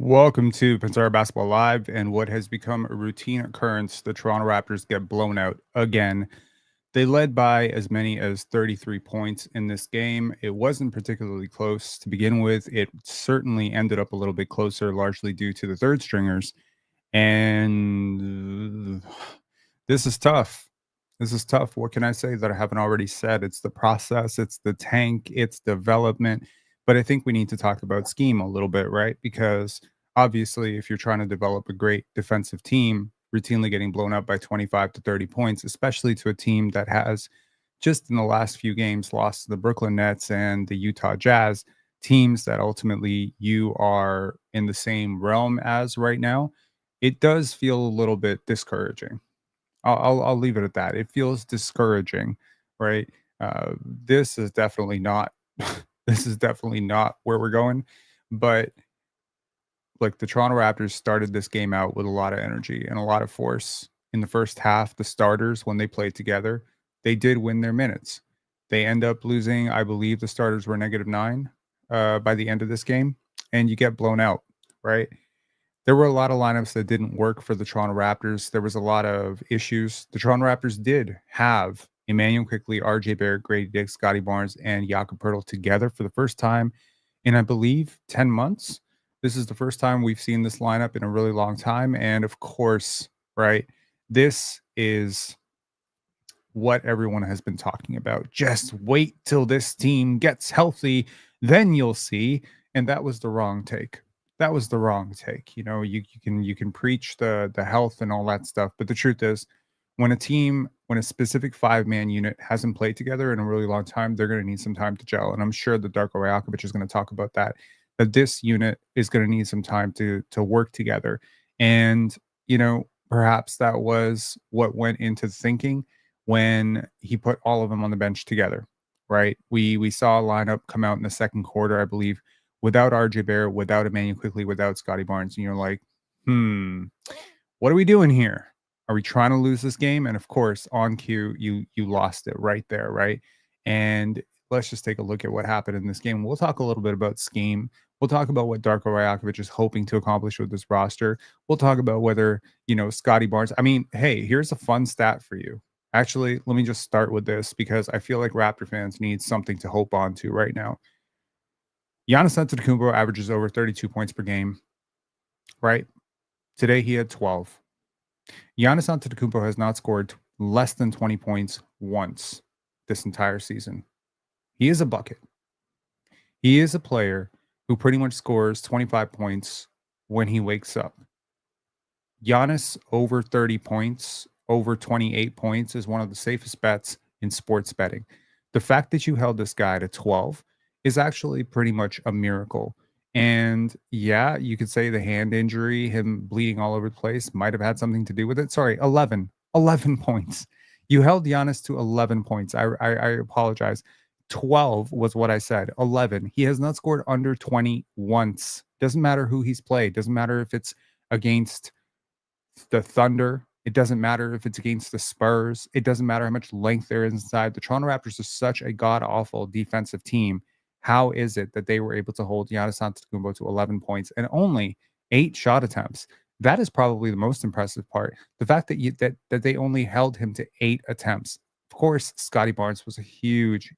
Welcome to PENSARE Basketball Live, and what has become a routine occurrence, the Toronto Raptors get blown out again. They led by as many as 33 points in this game. It wasn't particularly close to begin with. It certainly ended up a little bit closer, largely due to the third stringers. And this is tough. This is tough. What can I say that I haven't already said? It's the process, it's the tank, it's development. But I think we need to talk about scheme a little bit, right? Because obviously, if you're trying to develop a great defensive team, routinely getting blown up by 25 to 30 points, especially to a team that has just in the last few games lost to the Brooklyn Nets and the Utah Jazz, teams that ultimately you are in the same realm as right now, it does feel a little bit discouraging. I'll leave it at that. It feels discouraging, right? This is definitely not this is definitely not where we're going. But like the Toronto Raptors started this game out with a lot of energy and a lot of force. In the first half, the starters, when they played together, they did win their minutes. They end up losing, I believe the starters were -9 by the end of this game, and you get blown out, right? There were a lot of lineups that didn't work for the Toronto Raptors. There was a lot of issues. The Toronto Raptors did have Emmanuel Quickley, RJ Barrett, Grady Dick, Scottie Barnes, and Jakob Poeltl together for the first time in, I believe, 10 months. This is the first time we've seen this lineup in a really long time. And of course, right, this is what everyone has been talking about. Just wait till this team gets healthy, then you'll see. And that was the wrong take. That was the wrong take. You know, you can preach the health and all that stuff, but the truth is, when a specific 5-man unit hasn't played together in a really long time, they're going to need some time to gel. And I'm sure that Darko Rajakovic is going to talk about that. That this unit is going to need some time to work together. And perhaps that was what went into thinking when he put all of them on the bench together, right? We saw a lineup come out in the second quarter, I believe, without RJ Barrett, without Emmanuel Quickley, without Scottie Barnes, and you're like, what are we doing here? Are we trying to lose this game? And of course, on cue, you lost it right there, right? And let's just take a look at what happened in this game. We'll talk a little bit about scheme. We'll talk about what Darko Rajakovic is hoping to accomplish with this roster. We'll talk about whether, Scottie Barnes. I mean, hey, here's a fun stat for you. Actually, let me just start with this because I feel like Raptor fans need something to hope on to right now. Giannis Antetokounmpo averages over 32 points per game, right? Today he had 12. Giannis Antetokounmpo has not scored less than 20 points once this entire season. He is a bucket. He is a player who pretty much scores 25 points when he wakes up. Giannis over 30 points, over 28 points is one of the safest bets in sports betting. The fact that you held this guy to 12 is actually pretty much a miracle. And yeah, you could say the hand injury, him bleeding all over the place, might have had something to do with it. Sorry, 11 points. You held Giannis to 11 points. I apologize. 12 was what I said. 11. He has not scored under 20 once. Doesn't matter who he's played. Doesn't matter if it's against the Thunder. It doesn't matter if it's against the Spurs. It doesn't matter how much length there is inside. The Toronto Raptors are such a god-awful defensive team. How is it that they were able to hold Giannis Antetokounmpo to 11 points and only 8 shot attempts? That is probably the most impressive part. The fact that they only held him to 8 attempts. Of course, Scottie Barnes was a huge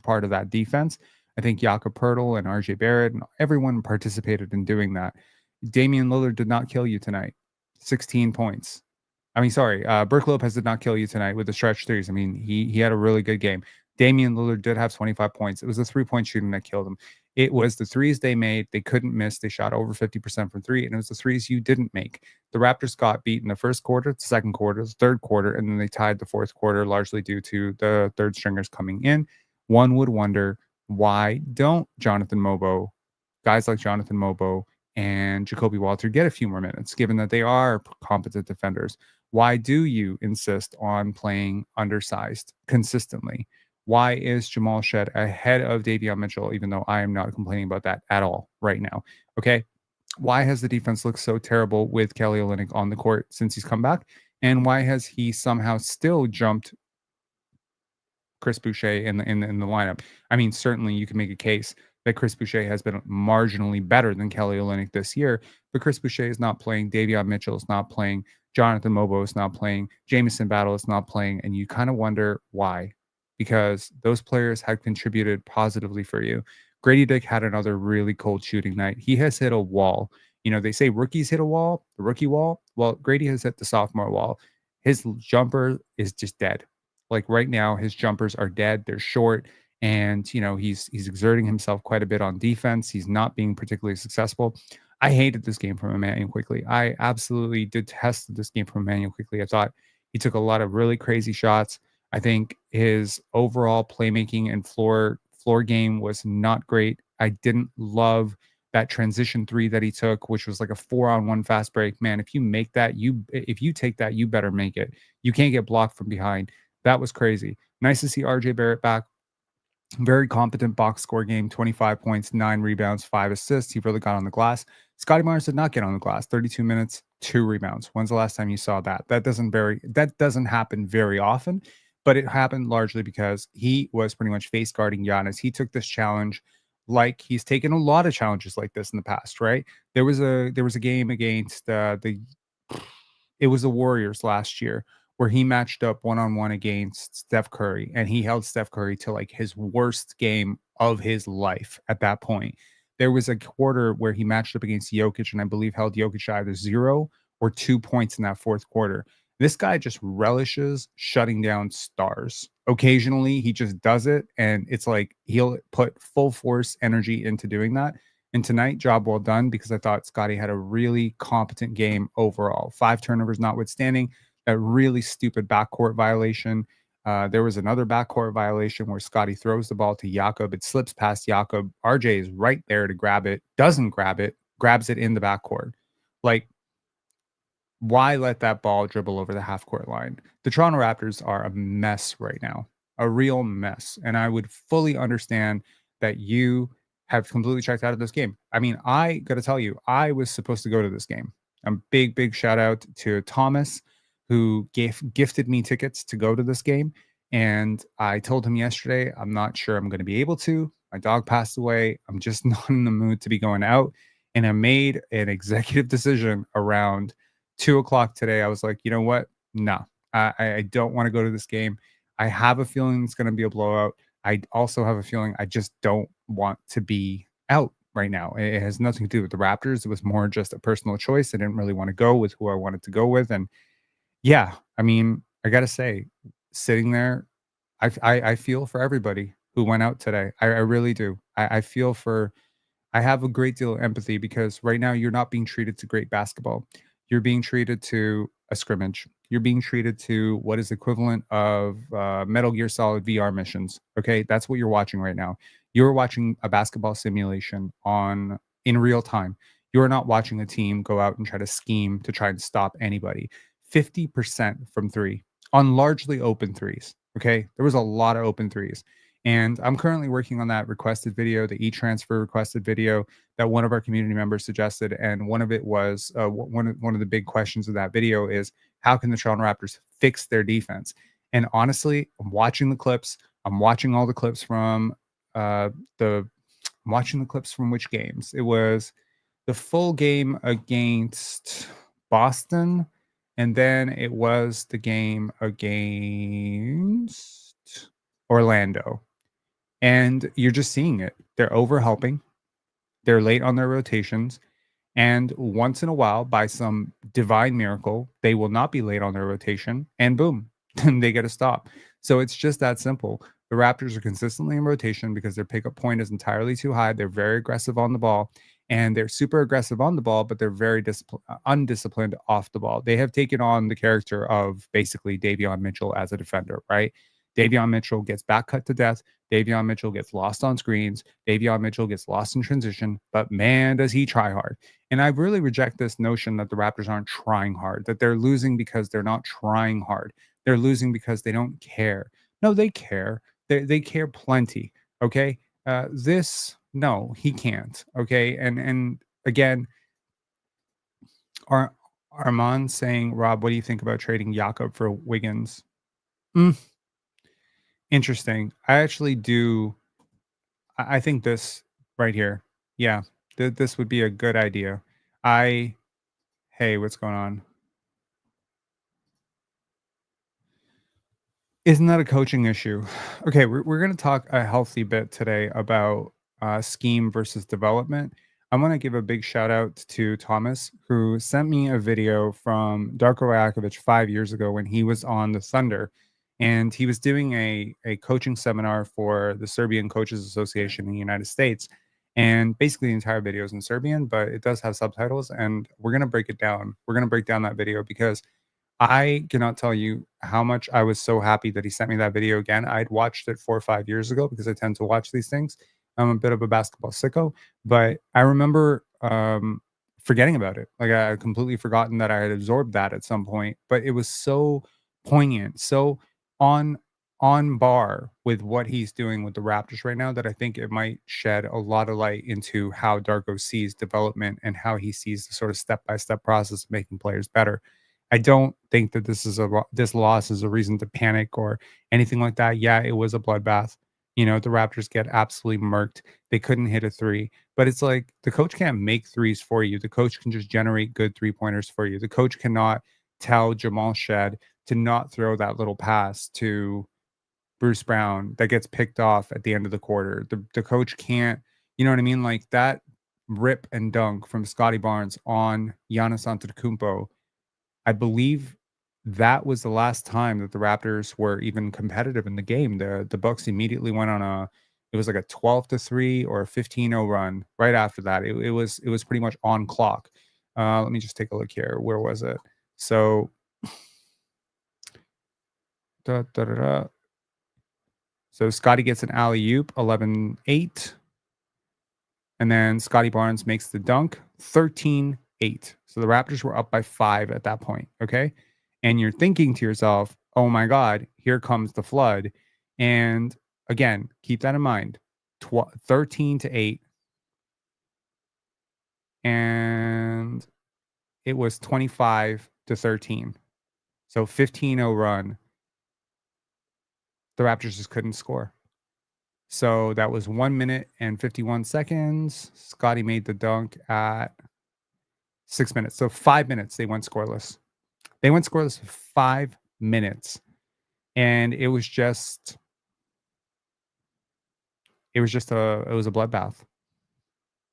part of that defense. I think Jakob Poeltl and RJ Barrett and everyone participated in doing that. Damian Lillard did not kill you tonight. 16 points. I mean, sorry, Brook Lopez did not kill you tonight with the stretch threes. I mean, he had a really good game. Damian Lillard did have 25 points. It was the 3-point shooting that killed him. It was the threes they made. They couldn't miss. They shot over 50% from three, and it was the threes you didn't make. The Raptors got beat in the first quarter, the second quarter, the third quarter, and then they tied the fourth quarter, largely due to the third stringers coming in. One would wonder, why don't guys like Jonathan Mobo and Jacoby Walter get a few more minutes, given that they are competent defenders? Why do you insist on playing undersized consistently? Why is Jamal Shed ahead of Davion Mitchell, even though I am not complaining about that at all right now? Okay. Why has the defense looked so terrible with Kelly Olynyk on the court since he's come back? And why has he somehow still jumped Chris Boucher in the lineup? I mean, certainly you can make a case that Chris Boucher has been marginally better than Kelly Olynyk this year, but Chris Boucher is not playing, Davion Mitchell is not playing, Jonathan Mobo is not playing, Jamison Battle is not playing, and you kind of wonder why, because those players had contributed positively for you. Grady Dick had another really cold shooting night. He has hit a wall. They say rookies hit a wall, the rookie wall. Well, Grady has hit the sophomore wall. His jumper is just dead. Like right now, his jumpers are dead. They're short, and he's exerting himself quite a bit on defense. He's not being particularly successful. I hated this game from Emmanuel Quickly. I absolutely detested this game from Emmanuel Quickly. I thought he took a lot of really crazy shots. I think his overall playmaking and floor game was not great. I didn't love that transition three that he took, which was like a 4-on-1 fast break. Man, if you take that, you better make it. You can't get blocked from behind. That was crazy. Nice to see RJ Barrett back. Very competent box score game, 25 points, 9 rebounds, 5 assists. He really got on the glass. Scottie Barnes did not get on the glass. 32 minutes, 2 rebounds. When's the last time you saw that? That doesn't happen very often, but it happened largely because he was pretty much face guarding Giannis. He took this challenge like he's taken a lot of challenges like this in the past, right? There was a game against it was the Warriors last year where he matched up one-on-one against Steph Curry, and he held Steph Curry to like his worst game of his life at that point. There was a quarter where he matched up against Jokic, and I believe held Jokic either 0 or 2 points in that fourth quarter. This guy just relishes shutting down stars. Occasionally, he just does it, and it's like he'll put full force energy into doing that. And tonight, job well done, because I thought Scottie had a really competent game overall. 5 turnovers notwithstanding, a really stupid backcourt violation. There was another backcourt violation where Scottie throws the ball to Jakob. It slips past Jakob. RJ is right there to grab it, doesn't grab it, grabs it in the backcourt. Like, why let that ball dribble over the half court line? The Toronto Raptors are a mess right now, a real mess. And I would fully understand that you have completely checked out of this game. I mean, I got to tell you, I was supposed to go to this game. A big, big shout out to Thomas, who gifted me tickets to go to this game. And I told him yesterday, I'm not sure I'm going to be able to. My dog passed away. I'm just not in the mood to be going out. And I made an executive decision around 2 o'clock today. I was like, you know what? No, I don't want to go to this game. I have a feeling it's going to be a blowout. I also have a feeling I just don't want to be out right now. It has nothing to do with the Raptors. It was more just a personal choice. I didn't really want to go with who I wanted to go with. And yeah, I mean, I got to say, sitting there, I feel for everybody who went out today. I really do. I have a great deal of empathy, because right now you're not being treated to great basketball. You're being treated to a scrimmage. You're being treated to what is equivalent of Metal Gear Solid VR missions. Okay, that's what you're watching right now. You're watching a basketball simulation on in real time. You're not watching a team go out and try to scheme to try and stop anybody. 50% from three on largely open threes. Okay, there was a lot of open threes. And I'm currently working on that requested video, the e-transfer requested video that one of our community members suggested. And one of it was one of the big questions of that video is, how can the Toronto Raptors fix their defense? And honestly, I'm watching the clips. I'm watching all the clips from the I'm watching the clips from which games? It was the full game against Boston, and then it was the game against Orlando. And you're just seeing it. They're overhelping. They're late on their rotations. And once in a while, by some divine miracle, they will not be late on their rotation. And boom, they get a stop. So it's just that simple. The Raptors are consistently in rotation because their pickup point is entirely too high. They're very aggressive on the ball. And they're super aggressive on the ball, but they're very undisciplined off the ball. They have taken on the character of basically Davion Mitchell as a defender, right? Davion Mitchell gets back cut to death. Davion Mitchell gets lost on screens. Davion Mitchell gets lost in transition. But man, does he try hard. And I really reject this notion that the Raptors aren't trying hard, that they're losing because they're not trying hard. They're losing because they don't care. No, they care. They care plenty. Okay. No, he can't. Okay. And again, Ar- Armand saying, Rob, what do you think about trading Jakob for Wiggins? Mm, interesting. I actually do. I think this, right here. Yeah, this would be a good idea. I Hey, what's going on? Isn't that a coaching issue? Okay, we're going to talk a healthy bit today about scheme versus development. I want to give a big shout out to Thomas, who sent me a video from Darko Rajakovic 5 years ago when he was on the Thunder. And he was doing a coaching seminar for the Serbian Coaches Association in the United States. And basically, the entire video is in Serbian, but it does have subtitles. And we're going to break it down. We're going to break down that video because I cannot tell you how much I was so happy that he sent me that video again. I'd watched it 4 or 5 years ago because I tend to watch these things. I'm a bit of a basketball sicko, but I remember, forgetting about it. Like, I had completely forgotten that I had absorbed that at some point, but it was so poignant, so on on bar with what he's doing with the Raptors right now that I think it might shed a lot of light into how Darko sees development and how he sees the sort of step-by-step process of making players better. I don't think that this loss is a reason to panic or anything like that. Yeah, it was a bloodbath. You know, the Raptors get absolutely murked. They couldn't hit a three, but it's like the coach can't make threes for you. The coach can just generate good three-pointers for you. The coach cannot tell Jamal Shed to not throw that little pass to Bruce Brown that gets picked off at the end of the quarter. The coach can't, you know what I mean? Like that rip and dunk from Scottie Barnes on Giannis Antetokounmpo. I believe that was the last time that the Raptors were even competitive in the game. The Bucks immediately went on a it was like a 12-3 or a 15-0 run right after that. It was pretty much on clock. Let me just take a look here. Where was it? So da, da, da, da. So Scotty gets an alley-oop, 11-8. And then Scottie Barnes makes the dunk, 13-8. So the Raptors were up by 5 at that point, okay? And you're thinking to yourself, "Oh my god, here comes the flood." And again, keep that in mind. 13-8 and it was 25-13. So 15-0 run. The Raptors just couldn't score. So that was 1 minute and 51 seconds. Scotty made the dunk at 6 minutes. So 5 minutes they went scoreless. They went scoreless for 5 minutes. And it was a bloodbath.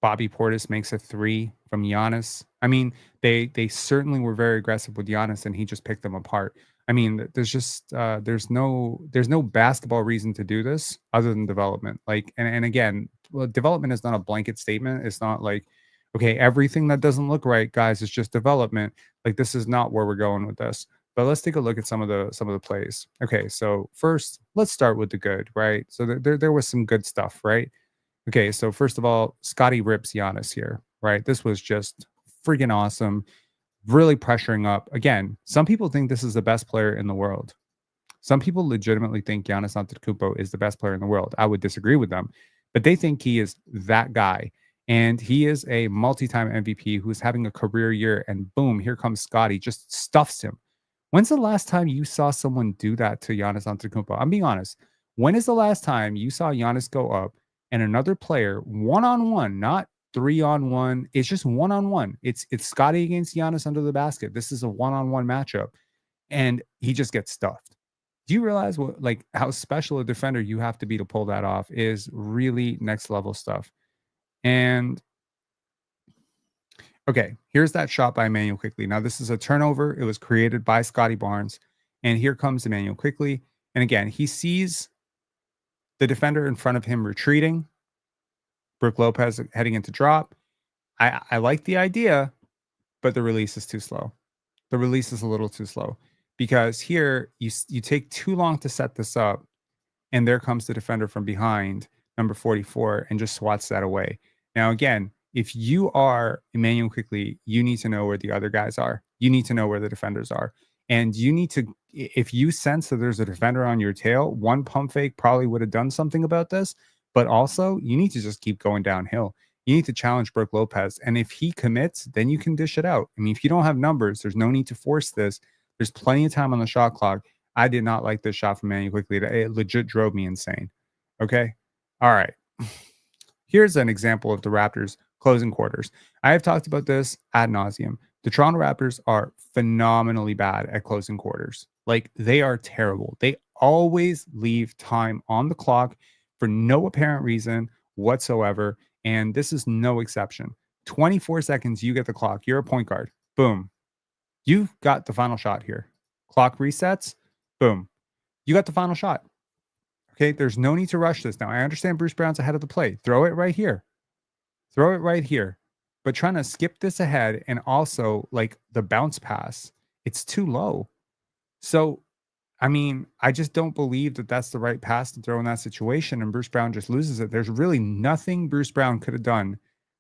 Bobby Portis makes a 3 from Giannis. I mean, they certainly were very aggressive with Giannis, and he just picked them apart. I mean, there's no basketball reason to do this other than development. Like, and again, well, development is not a blanket statement. It's not like, okay, everything that doesn't look right, guys, is just development. Like, this is not where we're going with this. But let's take a look at some of the plays. Okay, so first, let's start with the good, right? So there was some good stuff, right? Okay, so first of all, Scotty rips Giannis here, right? This was just freaking awesome, really pressuring up. Again, some people think this is the best player in the world. Some people legitimately think Giannis Antetokounmpo is the best player in the world. I would disagree with them, but they think he is that guy. And he is a multi-time MVP who's having a career year. And boom, here comes Scotty, just stuffs him. When's the last time you saw someone do that to Giannis Antetokounmpo? I'm being honest. When is the last time you saw Giannis go up and another player one on one, not 3-on-1? It's just one on one. It's Scotty against Giannis under the basket. This is a one on one matchup, and he just gets stuffed. Do you realize what like how special a defender you have to be to pull that off is really next level stuff. And okay, here's that shot by Emmanuel Quickly. Now this is a turnover. It was created by Scottie Barnes, and here comes Emmanuel Quickly. And again, he sees the defender in front of him retreating. Brook Lopez heading into drop. I like the idea, but the release is too slow. The release is a little too slow because here you take too long to set this up, and there comes the defender from behind, number 44, and just swats that away. Now, again, if you are Emmanuel Quickly, you need to know where the other guys are. You need to know where the defenders are. And you need to, if you sense that there's a defender on your tail, one pump fake probably would have done something about this. But also, you need to just keep going downhill. You need to challenge Brook Lopez. And if he commits, then you can dish it out. I mean, if you don't have numbers, there's no need to force this. There's plenty of time on the shot clock. I did not like this shot from Emmanuel Quickly. It legit drove me insane. Okay. All right. Here's an example of the Raptors closing quarters. I have talked about this ad nauseum. The Toronto Raptors are phenomenally bad at closing quarters. Like they are terrible. They always leave time on the clock for no apparent reason whatsoever. And this is no exception. 24 seconds, you get the clock. You're a point guard. Boom. You got the final shot here. Clock resets. Boom. You got the final shot. Okay. There's no need to rush this. Now, I understand Bruce Brown's ahead of the play. Throw it right here. Throw it right here. But trying to skip this ahead and also like the bounce pass, it's too low. So, I mean, I just don't believe that that's the right pass to throw in that situation. And Bruce Brown just loses it. There's really nothing Bruce Brown could have done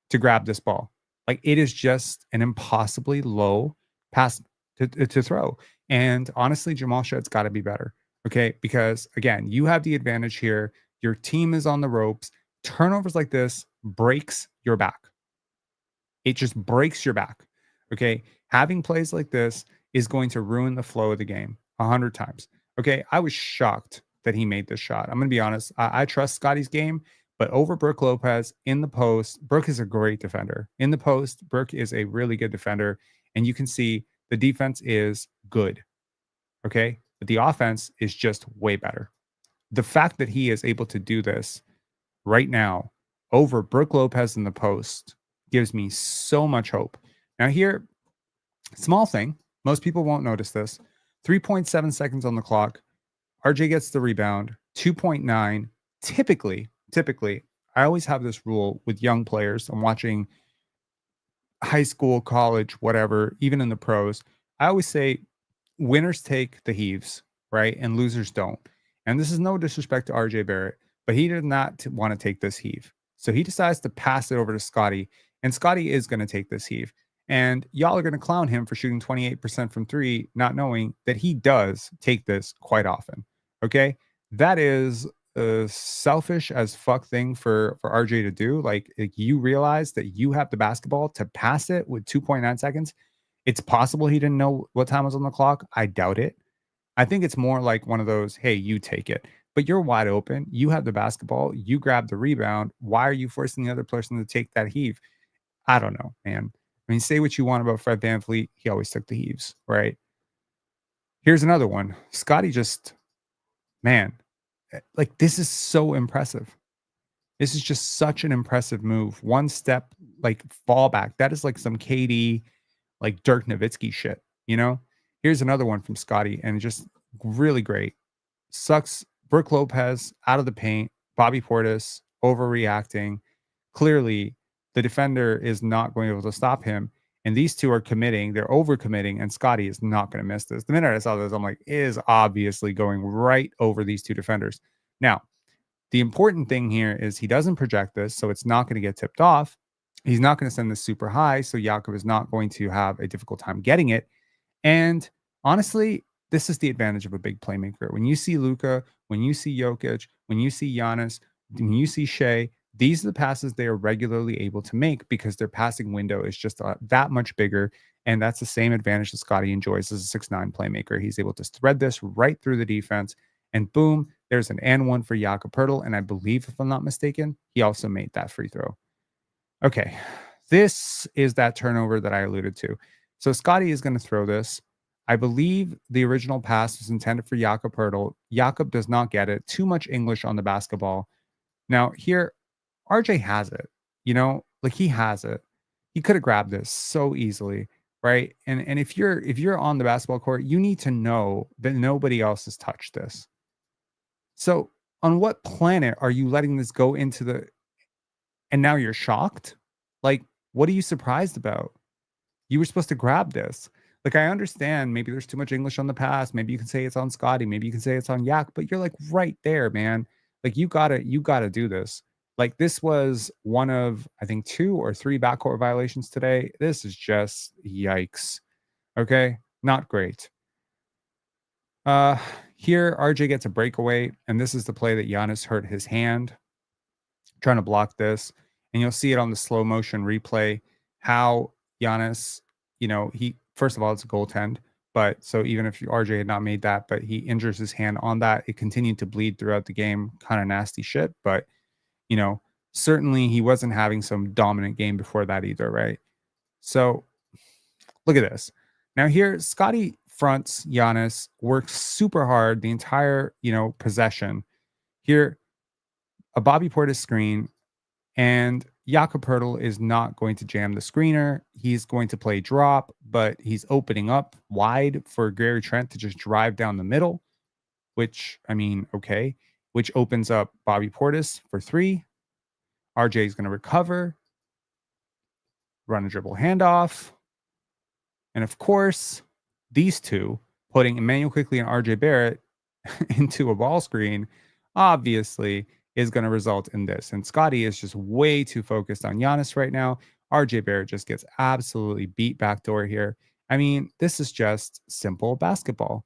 to grab this ball. Like it is just an impossibly low pass to throw. And honestly, Jamal Shedd's got to be better. Okay. Because again, you have the advantage here. Your team is on the ropes. Turnovers like this breaks your back. It just breaks your back. Okay. Having plays like this is going to ruin the flow of the game 100 times. Okay. I was shocked that he made this shot. I'm going to be honest. I trust Scottie's game, but over Brook Lopez in the post, Brook is a great defender. In the post, Brook is a really good defender. And you can see the defense is good. Okay. But the offense is just way better. The fact that he is able to do this right now over Brook Lopez in the post gives me so much hope. Now here, small thing, most people won't notice this. 3.7 seconds on the clock. RJ gets the rebound. 2.9. Typically, I always have this rule with young players. I'm watching high school, college, whatever, even in the pros. I always say winners take the heaves, right? And losers don't. And this is no disrespect to RJ Barrett, but he did not want to take this heave. So he decides to pass it over to Scottie, and Scottie is going to take this heave. And y'all are going to clown him for shooting 28% from three, not knowing that he does take this quite often. Okay. That is a selfish as fuck thing for RJ to do. Like you realize that you have the basketball to pass it with 2.9 seconds. It's possible he didn't know what time was on the clock. I doubt it. I think it's more like one of those, hey, you take it, but you're wide open. You have the basketball. You grab the rebound. Why are you forcing the other person to take that heave? I don't know, man. I mean, say what you want about Fred VanVleet. He always took the heaves, right? Here's another one. Scottie just, man, like this is so impressive. This is just such an impressive move. One step, like fallback. That is like some KD, like Dirk Nowitzki shit, you know? Here's another one from Scottie, and just really great. Sucks Brook Lopez out of the paint. Bobby Portis overreacting. Clearly, the defender is not going to be able to stop him. And these two are committing. They're overcommitting, and Scottie is not going to miss this. The minute I saw this, I'm like, it is obviously going right over these two defenders. Now, the important thing here is he doesn't project this, so it's not going to get tipped off. He's not going to send this super high, so Jakob is not going to have a difficult time getting it. And honestly, this is the advantage of a big playmaker. When you see Luka, when you see Jokic, when you see Giannis, when you see Shea, these are the passes they are regularly able to make because their passing window is just that much bigger. And that's the same advantage that Scottie enjoys as a 6'9" playmaker. He's able to thread this right through the defense, and boom, there's an and one for Jakob Poeltl. And I believe, if I'm not mistaken, he also made that free throw. Okay, this is that turnover that I alluded to. So Scottie is going to throw this. I believe the original pass was intended for Jakob Poeltl. Jakob does not get it. Too much English on the basketball. Now here, RJ has it. You know, like he has it. He could have grabbed this so easily, right? And if you're on the basketball court, you need to know that nobody else has touched this. So on what planet are you letting this go into the? And now you're shocked? Like, what are you surprised about? You were supposed to grab this. Like, I understand maybe there's too much English on the pass. Maybe you can say it's on Scottie. Maybe you can say it's on Yak, but you're like right there, man. Like you gotta do this. Like this was one of, I think, 2 or 3 backcourt violations today. This is just yikes. Okay. Not great. Here RJ gets a breakaway, and this is the play that Giannis hurt his hand trying to block this. And you'll see it on the slow motion replay, how Giannis, you know, he, first of all, it's a goaltend. But so even if RJ had not made that, but he injures his hand on that, it continued to bleed throughout the game. Kind of nasty shit. But, you know, certainly he wasn't having some dominant game before that either, right? So look at this. Now here, Scotty fronts Giannis, works super hard the entire, possession. Here, a Bobby Portis screen, and Jakob Poeltl is not going to jam the screener. He's going to play drop, but he's opening up wide for Gary Trent to just drive down the middle, which, I mean, okay, which opens up Bobby Portis for three. RJ is going to recover, run a dribble handoff. And of course, these two, putting Emmanuel Quickley and RJ Barrett into a ball screen, obviously is going to result in this. And Scotty is just way too focused on Giannis right now. RJ Barrett just gets absolutely beat backdoor here. I mean, this is just simple basketball.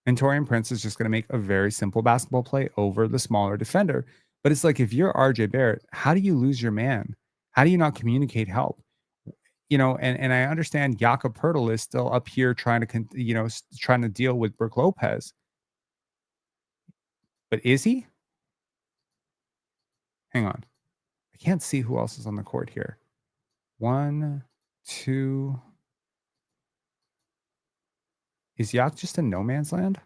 And Taurean Prince is just going to make a very simple basketball play over the smaller defender. But it's like, if you're RJ Barrett, how do you lose your man? How do you not communicate help? And I understand Jakob Poeltl is still up here trying to, trying to deal with Brook Lopez. But is he? Hang on. I can't see who else is on the court here. 1, 2. Is Yak just in no man's land?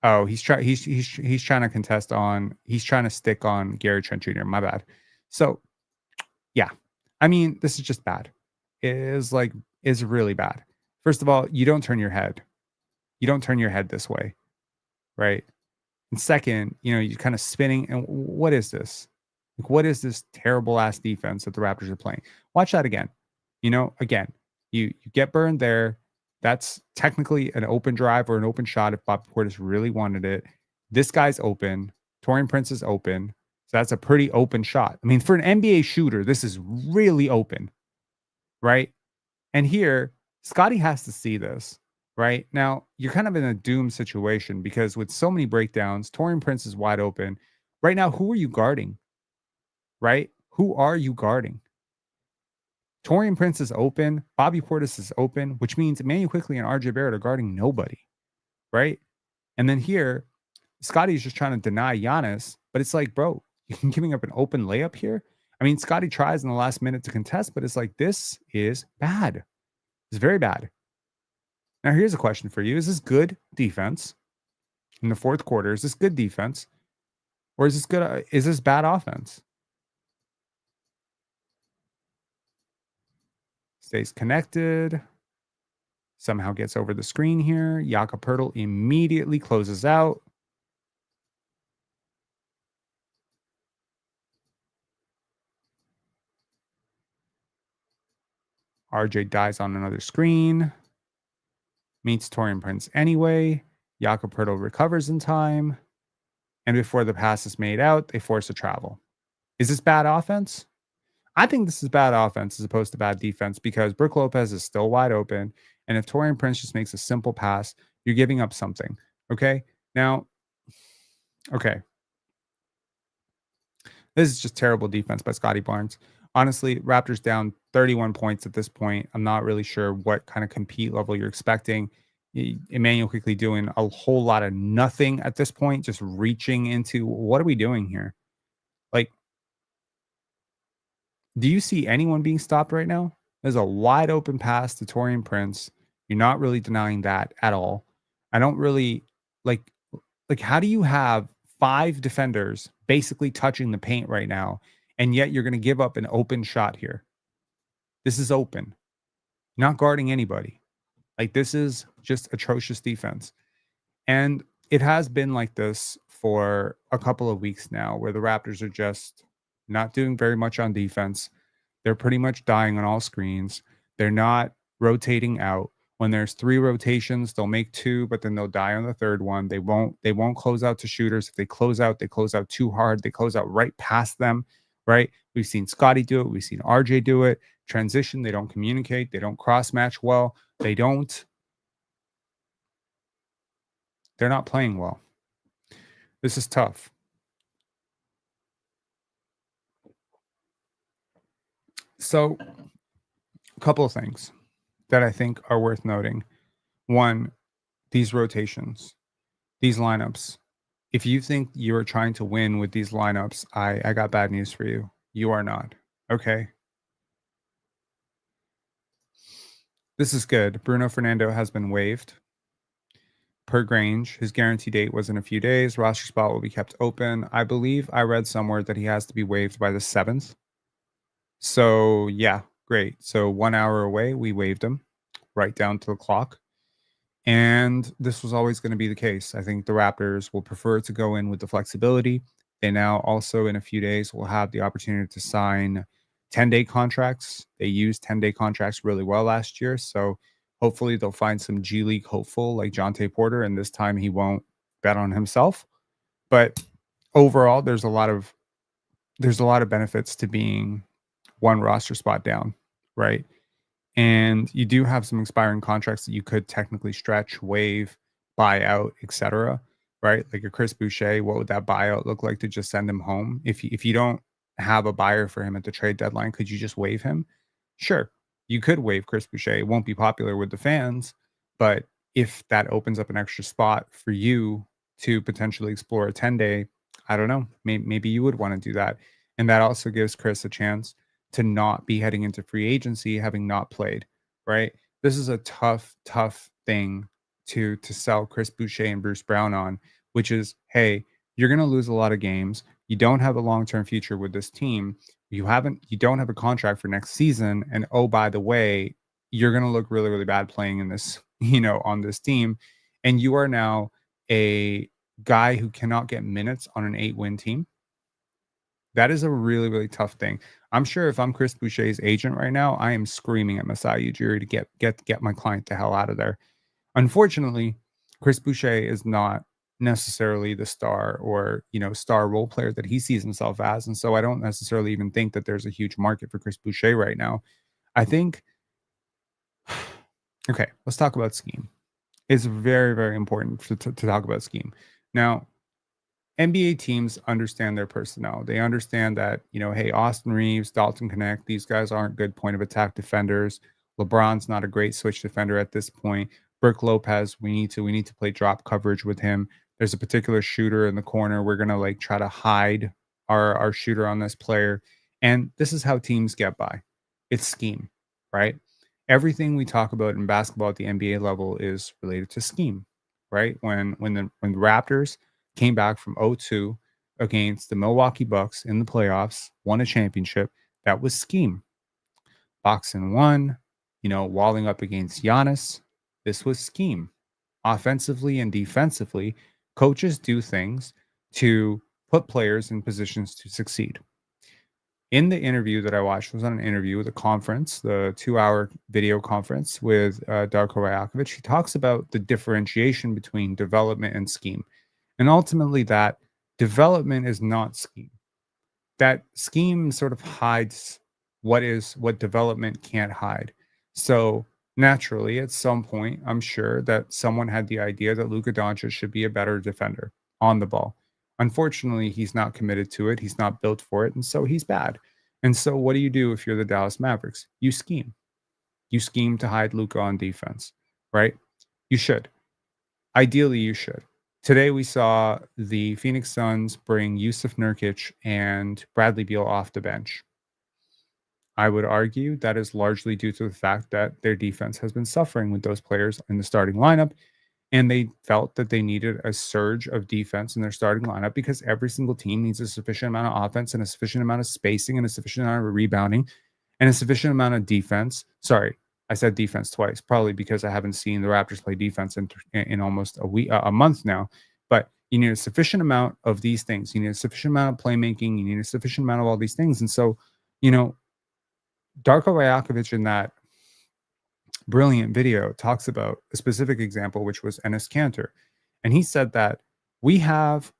Oh, he's trying to contest on, he's trying to stick on Gary Trent Jr. My bad. So yeah. I mean, this is just bad. It is really bad. First of all, you don't turn your head. You don't turn your head this way, right? And second, you're kind of spinning. And what is this? Like, what is this terrible ass defense that the Raptors are playing? Watch that again. Again, you get burned there. That's technically an open drive or an open shot if Bob Portis really wanted it. This guy's open. Taurean Prince is open. So that's a pretty open shot. I mean, for an NBA shooter, this is really open, right? And here, Scotty has to see this, right? Now, you're kind of in a doomed situation because with so many breakdowns, Taurean Prince is wide open. Right now, who are you guarding? Right? Who are you guarding? Taurean Prince is open. Bobby Portis is open, which means Emmanuel Quickley and RJ Barrett are guarding nobody, right? And then here, Scotty's just trying to deny Giannis, but it's like, bro, you're giving up an open layup here. I mean, Scotty tries in the last minute to contest, but it's like, this is bad. It's very bad. Now, here's a question for you. Is this good defense in the fourth quarter? Is this good defense? Or is this good? Is this bad offense? Stays connected. Somehow gets over the screen here. Jakob Poeltl immediately closes out. RJ dies on another screen. Meets Taurean Prince anyway. Jakob Poeltl recovers in time. And before the pass is made out, they force a travel. Is this bad offense? I think this is bad offense as opposed to bad defense because Brook Lopez is still wide open. And if Taurean Prince just makes a simple pass, you're giving up something. Okay. Now, okay. This is just terrible defense by Scottie Barnes. Honestly, Raptors down 31 points at this point. I'm not really sure what kind of compete level you're expecting. Emmanuel Quickley doing a whole lot of nothing at this point, just reaching into what are we doing here? Like, do you see anyone being stopped right now? There's a wide open pass to Taurean Prince. You're not really denying that at all. I don't really like how do you have 5 defenders basically touching the paint right now, and yet you're going to give up an open shot here? This is open. Not guarding anybody. Like, this is just atrocious defense. And it has been like this for a couple of weeks now where the Raptors are just not doing very much on defense. They're pretty much dying on all screens. They're not rotating out. When there's 3 rotations, they'll make 2, but then they'll die on the third one. They won't close out to shooters. If they close out too hard. They close out right past them, right? We've seen Scotty do it. We've seen RJ do it. Transition, they don't communicate. They don't cross match well. They're not playing well. This is tough. So, a couple of things that I think are worth noting. One, these rotations, these lineups, If you think you are trying to win with these lineups, I got bad news for you. You are not. Okay. This is good. Bruno Fernando has been waived per Grange. His guarantee date was in a few days. Roster spot will be kept open. I believe I read somewhere that he has to be waived by the 7th. So, yeah, great. So, 1 hour away, we waived him right down to the clock. And this was always going to be the case. I think the Raptors will prefer to go in with the flexibility. They now also, in a few days, will have the opportunity to sign 10-day contracts. They used 10-day contracts really well last year. So hopefully they'll find some G League hopeful like Jonte Porter, and this time he won't bet on himself. But overall, there's a lot of benefits to being one roster spot down, right? And you do have some expiring contracts that you could technically stretch, waive, buy out, etc. Right? Like a Chris Boucher, what would that buyout look like to just send him home? If you don't have a buyer for him at the trade deadline, could you just waive him? Sure, you could waive Chris Boucher. It won't be popular with the fans, but if that opens up an extra spot for you to potentially explore a 10-day, I don't know, maybe you would want to do that. And that also gives Chris a chance to not be heading into free agency having not played, right? This is a tough thing to sell Chris Boucher and Bruce Brown on, which is, hey, you're going to lose a lot of games. You don't have a long-term future with this team. You don't have a contract for next season, and oh, by the way, you're going to look really really bad playing in this, on this team, and you are now a guy who cannot get minutes on an 8-win team. That is a really, really tough thing. I'm sure if I'm Chris Boucher's agent right now, I am screaming at Masai Ujiri to get my client the hell out of there. Unfortunately, Chris Boucher is not necessarily the star or star role player that he sees himself as, and so I don't necessarily even think that there's a huge market for Chris Boucher right now. I think. Okay, let's talk about scheme. It's very, very important to talk about scheme. Now, NBA teams understand their personnel. They understand that, hey, Austin Reeves, Dalton Connect, these guys aren't good point of attack defenders. LeBron's not a great switch defender at this point. Brook Lopez, we need to play drop coverage with him. There's a particular shooter in the corner. We're gonna try to hide our shooter on this player. And this is how teams get by. It's scheme, right? Everything we talk about in basketball at the NBA level is related to scheme, right? When the Raptors came back from 0-2 against the Milwaukee Bucks in the playoffs, won a championship. That was scheme. Boxing one, walling up against Giannis. This was scheme. Offensively and defensively, coaches do things to put players in positions to succeed. In the interview that I watched, was on an interview with a conference, the 2-hour video conference with Darko Rajakovic. He talks about the differentiation between development and scheme. And ultimately, that development is not scheme. That scheme sort of hides what development can't hide. So naturally, at some point, I'm sure that someone had the idea that Luka Doncic should be a better defender on the ball. Unfortunately, he's not committed to it. He's not built for it, and so he's bad. And so, what do you do if you're the Dallas Mavericks? You scheme. You scheme to hide Luka on defense, right? You should. Ideally, you should. Today, we saw the Phoenix Suns bring Yusuf Nurkic and Bradley Beal off the bench. I would argue that is largely due to the fact that their defense has been suffering with those players in the starting lineup, and they felt that they needed a surge of defense in their starting lineup because every single team needs a sufficient amount of offense and a sufficient amount of spacing and a sufficient amount of rebounding and a sufficient amount of defense. Sorry, I said defense twice, probably because I haven't seen the Raptors play defense in almost a month now. But you need a sufficient amount of these things. You need a sufficient amount of playmaking. You need a sufficient amount of all these things. And so, Darko Rajakovic in that brilliant video talks about a specific example, which was Enes Kanter. And he said that we have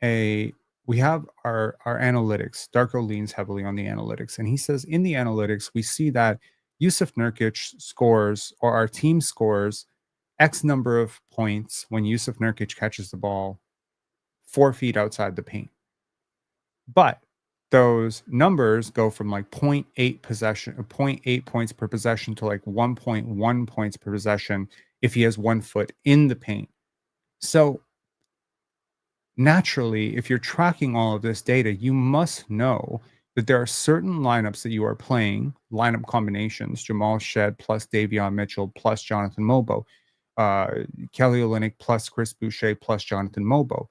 our analytics. Darko leans heavily on the analytics. And he says in the analytics, we see that Yusuf Nurkic scores, or our team scores, X number of points when Yusuf Nurkic catches the ball 4 feet outside the paint. But those numbers go from 0.8 points per possession to 1.1 points per possession if he has 1 foot in the paint. So, naturally, if you're tracking all of this data, you must know that there are certain lineups that you are playing, lineup combinations, Jamal Shed plus Davion Mitchell plus Jonathan Mobo, uh, Kelly Olynyk plus Chris Boucher plus Jonathan Mobo,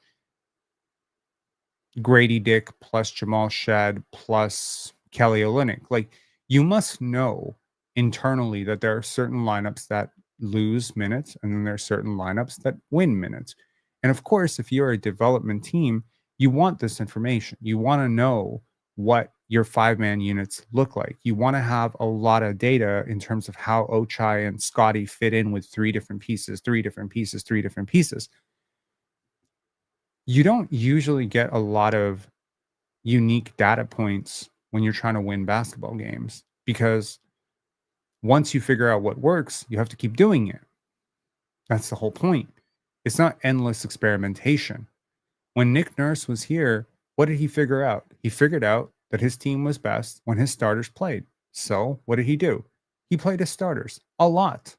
Grady Dick plus Jamal Shed plus Kelly Olynyk. Like, you must know internally that there are certain lineups that lose minutes and then there are certain lineups that win minutes. And of course, if you're a development team, you want this information. You want to know what your 5-man units look like. You want to have a lot of data in terms of how Ochai and Scottie fit in with three different pieces, three different pieces, three different pieces. You don't usually get a lot of unique data points when you're trying to win basketball games, because once you figure out what works, you have to keep doing it. That's the whole point. It's not endless experimentation. When Nick Nurse was here, what did he figure out? He figured out that his team was best when his starters played. So, what did he do? He played his starters a lot.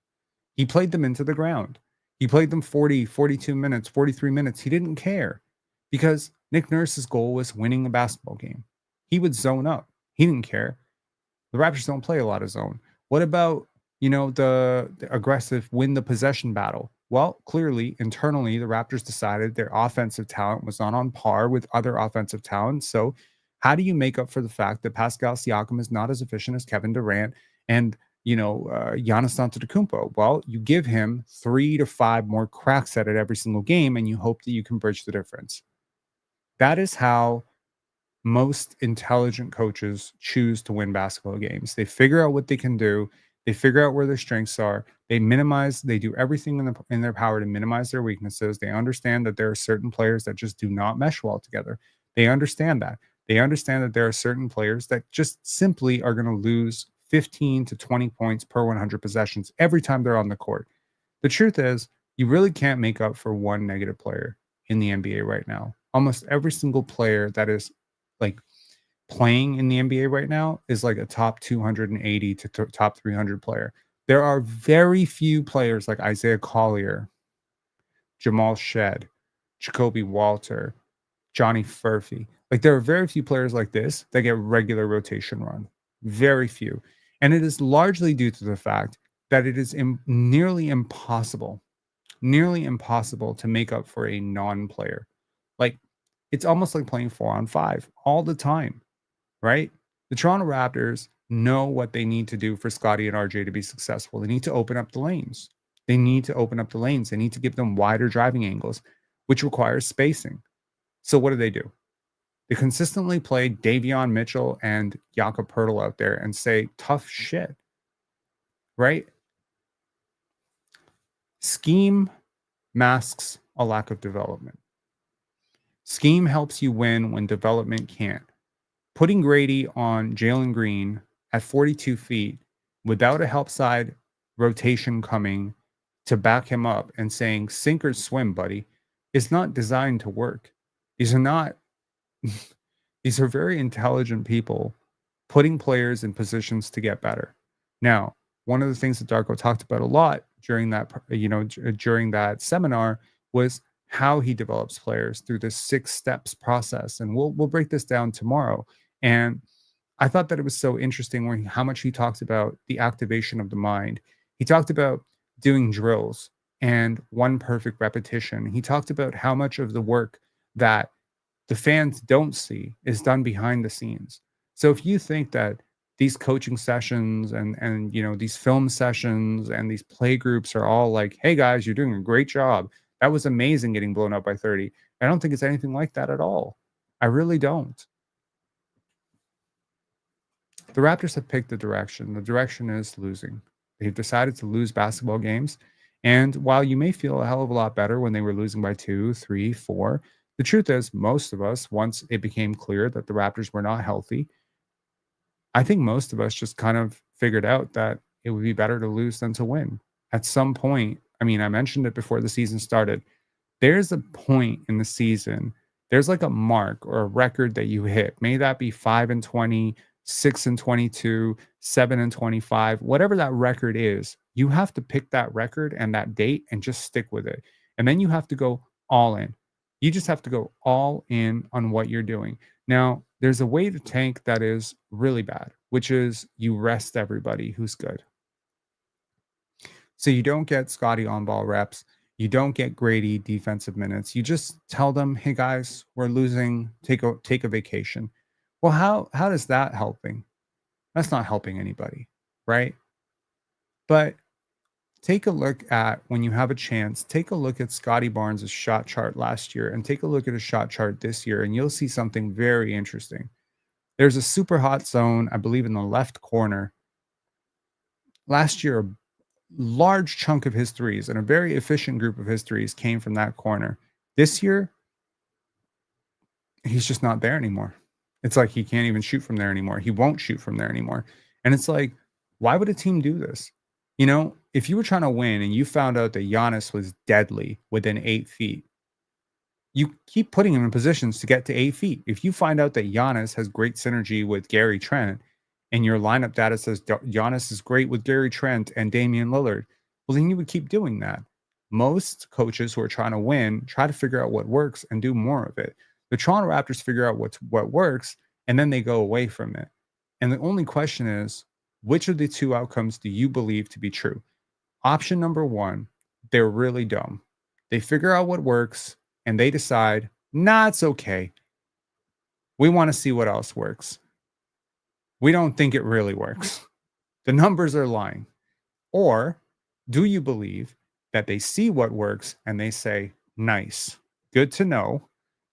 He played them into the ground. He played them 40, 42 minutes, 43 minutes. He didn't care because Nick Nurse's goal was winning a basketball game. He would zone up. He didn't care. The Raptors don't play a lot of zone. What about, the aggressive win the possession battle? Well, clearly, internally, the Raptors decided their offensive talent was not on par with other offensive talent. So, how do you make up for the fact that Pascal Siakam is not as efficient as Kevin Durant and Giannis Antetokounmpo? Well, you give him 3 to 5 more cracks at it every single game, and you hope that you can bridge the difference. That is how most intelligent coaches choose to win basketball games. They figure out what they can do. They figure out where their strengths are. They do everything in their power to minimize their weaknesses. They understand that there are certain players that just do not mesh well together. They understand that. They understand that there are certain players that just simply are going to lose 15 to 20 points per 100 possessions every time they're on the court. The truth is, you really can't make up for one negative player in the NBA right now. Almost every single player that is like playing in the NBA right now is like a top 280 to top 300 player. There are very few players like Isaiah Collier, Jamal Shed, Jacoby Walter, Johnny Furphy. Like, there are very few players like this that get regular rotation run. Very few. And it is largely due to the fact that it is nearly impossible to make up for a non-player. Like, it's almost like playing 4-on-5 all the time, right? The Toronto Raptors know what they need to do for Scottie and RJ to be successful. They need to open up the lanes. They need to give them wider driving angles, which requires spacing. So what do? They consistently play Davion Mitchell and Jakob Poeltl out there and say tough shit, right? Scheme masks a lack of development. Scheme helps you win when development can't. Putting Grady on Jalen Green at 42 feet without a help side rotation coming to back him up and saying sink or swim, buddy, is not designed to work. These are not these are very intelligent people putting players in positions to get better. Now, one of the things that Darko talked about a lot during that seminar was how he develops players through this 6 steps process, and we'll break this down tomorrow. And I thought that it was so interesting how much he talked about the activation of the mind. He talked about doing drills and one perfect repetition. He talked about how much of the work that the fans don't see is done behind the scenes. So if you think that these coaching sessions and these film sessions and these play groups are all like, hey guys, you're doing a great job. That was amazing getting blown up by 30. I don't think it's anything like that at all. I really don't. The Raptors have picked the direction. The direction is losing. They've decided to lose basketball games. And while you may feel a hell of a lot better when they were losing by 2, 3, 4, the truth is, most of us, once it became clear that the Raptors were not healthy, I think most of us just kind of figured out that it would be better to lose than to win. At some point, I mean, I mentioned it before the season started. There's a point in the season, there's like a mark or a record that you hit. May that be 5-20, 6-22, 7-25, whatever that record is, you have to pick that record and that date and just stick with it. And then you have to go all in. You just have to go all in on what you're doing. Now, there's a way to tank that is really bad, which is you rest everybody who's good. So you don't get Scotty on ball reps. You don't get Grady defensive minutes. You just tell them, "Hey guys, we're losing. Take a vacation." Well, how does that helping? That's not helping anybody, right? But take a look at when you have a chance, take a look at Scottie Barnes' shot chart last year and take a look at his shot chart this year, and you'll see something very interesting. There's a super hot zone, I believe, in the left corner. Last year, a large chunk of his threes and a very efficient group of his threes came from that corner. This year, he's just not there anymore. It's like he can't even shoot from there anymore. He won't shoot from there anymore. And it's like, why would a team do this? You know, if you were trying to win and you found out that Giannis was deadly within 8 feet, you keep putting him in positions to get to 8 feet. If you find out that Giannis has great synergy with Gary Trent and your lineup data says Giannis is great with Gary Trent and Damian Lillard, well, then you would keep doing that. Most coaches who are trying to win try to figure out what works and do more of it. The Toronto Raptors figure out what works and then they go away from it. And the only question is, which of the two outcomes do you believe to be true? Option number one, they're really dumb. They figure out what works and they decide, nah, it's okay. We want to see what else works. We don't think it really works. The numbers are lying. Or do you believe that they see what works and they say, nice, good to know.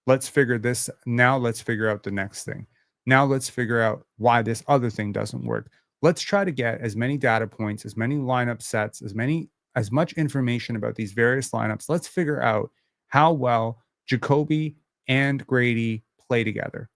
Let's figure this. Now let's figure out the next thing. Now let's figure out why this other thing doesn't work. Let's try to get as many data points, as many lineup sets, as much information about these various lineups. Let's figure out how well Jacoby and Grady play together.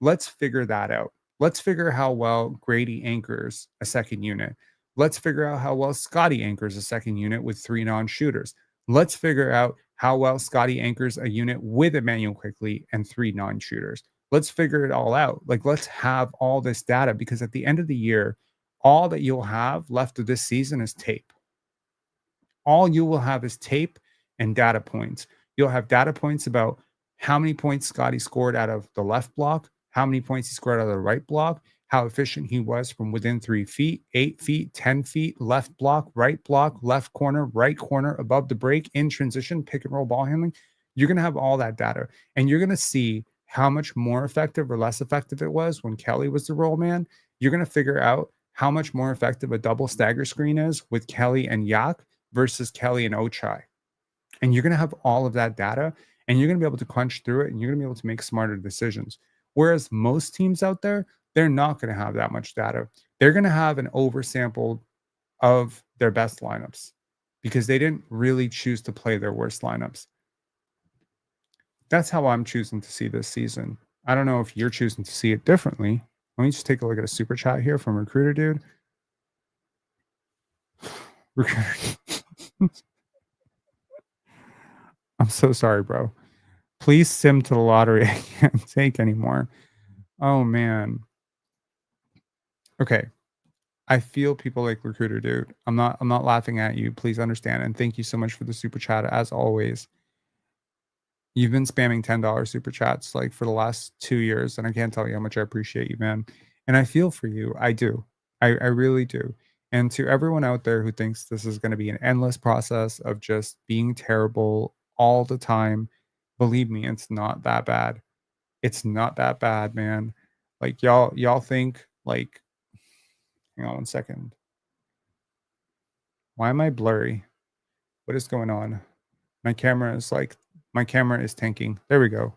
Let's figure that out. Let's figure how well Grady anchors a second unit. Let's figure out how well Scotty anchors a second unit with three non-shooters. Let's figure out how well Scotty anchors a unit with Emmanuel Quickly and three non-shooters. Let's figure it all out. Like, let's have all this data because at the end of the year, all that you'll have left of this season is tape. All you will have is tape and data points. You'll have data points about how many points Scotty scored out of the left block, how many points he scored out of the right block, how efficient he was from within 3 feet, 8 feet, 10 feet, left block, left corner, right corner, above the break, in transition, pick and roll ball handling. You're going to have all that data and you're going to see how much more effective or less effective it was when Kelly was the roll man. You're going to figure out how much more effective a double stagger screen is with Kelly and Yak versus Kelly and Ochai. And you're going to have all of that data and you're going to be able to crunch through it and you're going to be able to make smarter decisions. Whereas most teams out there, they're not going to have that much data. They're going to have an oversample of their best lineups because they didn't really choose to play their worst lineups. That's how I'm choosing to see this season. I don't know if you're choosing to see it differently. Let me just take a look at a super chat here from Recruiter Dude. Recruiter. I'm so sorry, bro. Please sim to the lottery. I can't take anymore. Oh man. Okay. I feel people like Recruiter Dude. I'm not laughing at you. Please understand. And thank you so much for the super chat as always. You've been spamming $10 super chats like for the last 2 years, and I can't tell you how much I appreciate you, man. And I feel for you. I do. I really do. And to everyone out there who thinks this is going to be an endless process of just being terrible all the time, believe me, it's not that bad. It's not that bad, man. Like y'all think like, hang on one second. Why am I blurry? What is going on? My camera is tanking. There we go.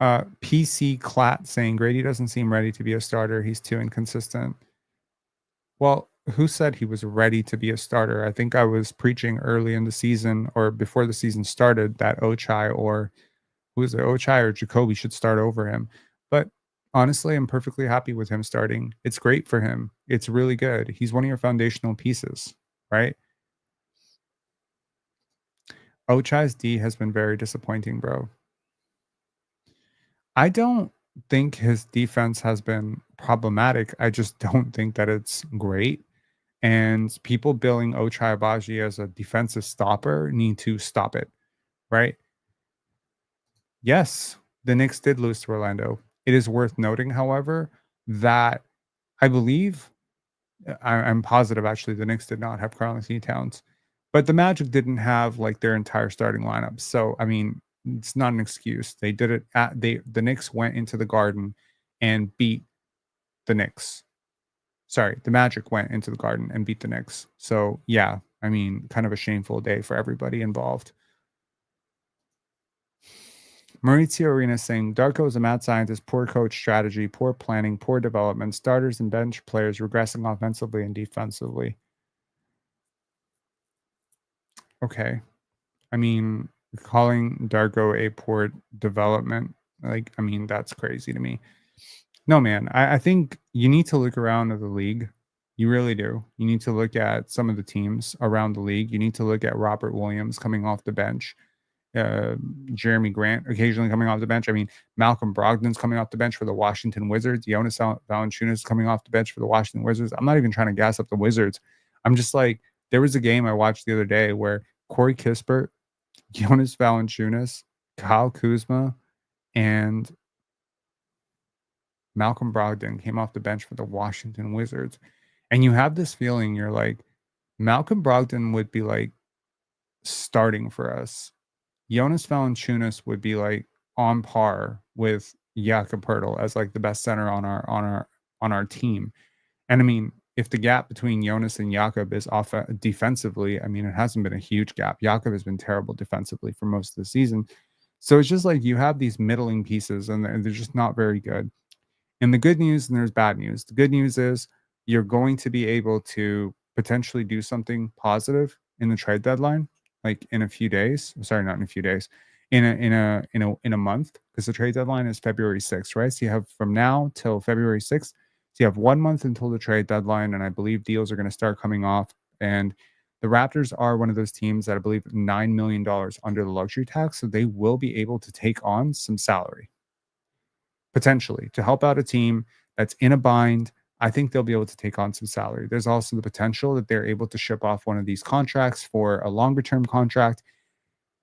PC Clat saying Grady doesn't seem ready to be a starter. He's too inconsistent. Well, who said he was ready to be a starter? I think I was preaching early in the season or before the season started that Ochai or who's it, Ochai or Jacoby should start over him. But honestly, I'm perfectly happy with him starting. It's great for him. It's really good. He's one of your foundational pieces, right? Ochai's D has been very disappointing, bro. I don't think his defense has been problematic. I just don't think that it's great. And people billing Ochai Agbaji as a defensive stopper need to stop it, right? Yes, the Knicks did lose to Orlando. It is worth noting, however, that I believe I'm positive actually the Knicks did not have Karl-Anthony Towns, but the Magic didn't have like their entire starting lineup. So I mean, it's not an excuse. They did it at the Knicks went into the Garden and beat the Knicks. Sorry, the Magic went into the Garden and beat the Knicks. So yeah, I mean, kind of a shameful day for everybody involved. Maurizio Arena saying Darko is a mad scientist, poor coach strategy, poor planning, poor development, starters and bench players regressing offensively and defensively. Okay. I mean, calling Darko a poor development, like, I mean, that's crazy to me. No, man, I think you need to look around at the league. You really do. You need to look at some of the teams around the league. You need to look at Robert Williams coming off the bench, uh, Jeremy Grant occasionally coming off the bench. I mean, Malcolm Brogdon's coming off the bench for the Washington Wizards. Jonas Valanciunas coming off the bench for the Washington Wizards. I'm not even trying to gas up the Wizards. I'm just like, there was a game I watched the other day where Corey Kispert, Jonas Valanciunas, Kyle Kuzma, and Malcolm Brogdon came off the bench for the Washington Wizards. And you have this feeling you're like, Malcolm Brogdon would be like starting for us. Jonas Valanciunas would be like on par with Jakob Poeltl as like the best center on our team. And I mean, if the gap between Jonas and Jakob is off defensively, I mean, it hasn't been a huge gap. Jakob has been terrible defensively for most of the season. So it's just like you have these middling pieces and they're just not very good. And the good news and there's bad news. The good news is you're going to be able to potentially do something positive in the trade deadline, like in a few days. Sorry, not in a few days, in a month, because the trade deadline is February 6th, right? So you have from now till February 6th. So you have 1 month until the trade deadline, and I believe deals are going to start coming off. And the Raptors are one of those teams that I believe $9 million under the luxury tax, so they will be able to take on some salary potentially to help out a team that's in a bind. I think they'll be able to take on some salary. There's also the potential that they're able to ship off one of these contracts for a longer term contract.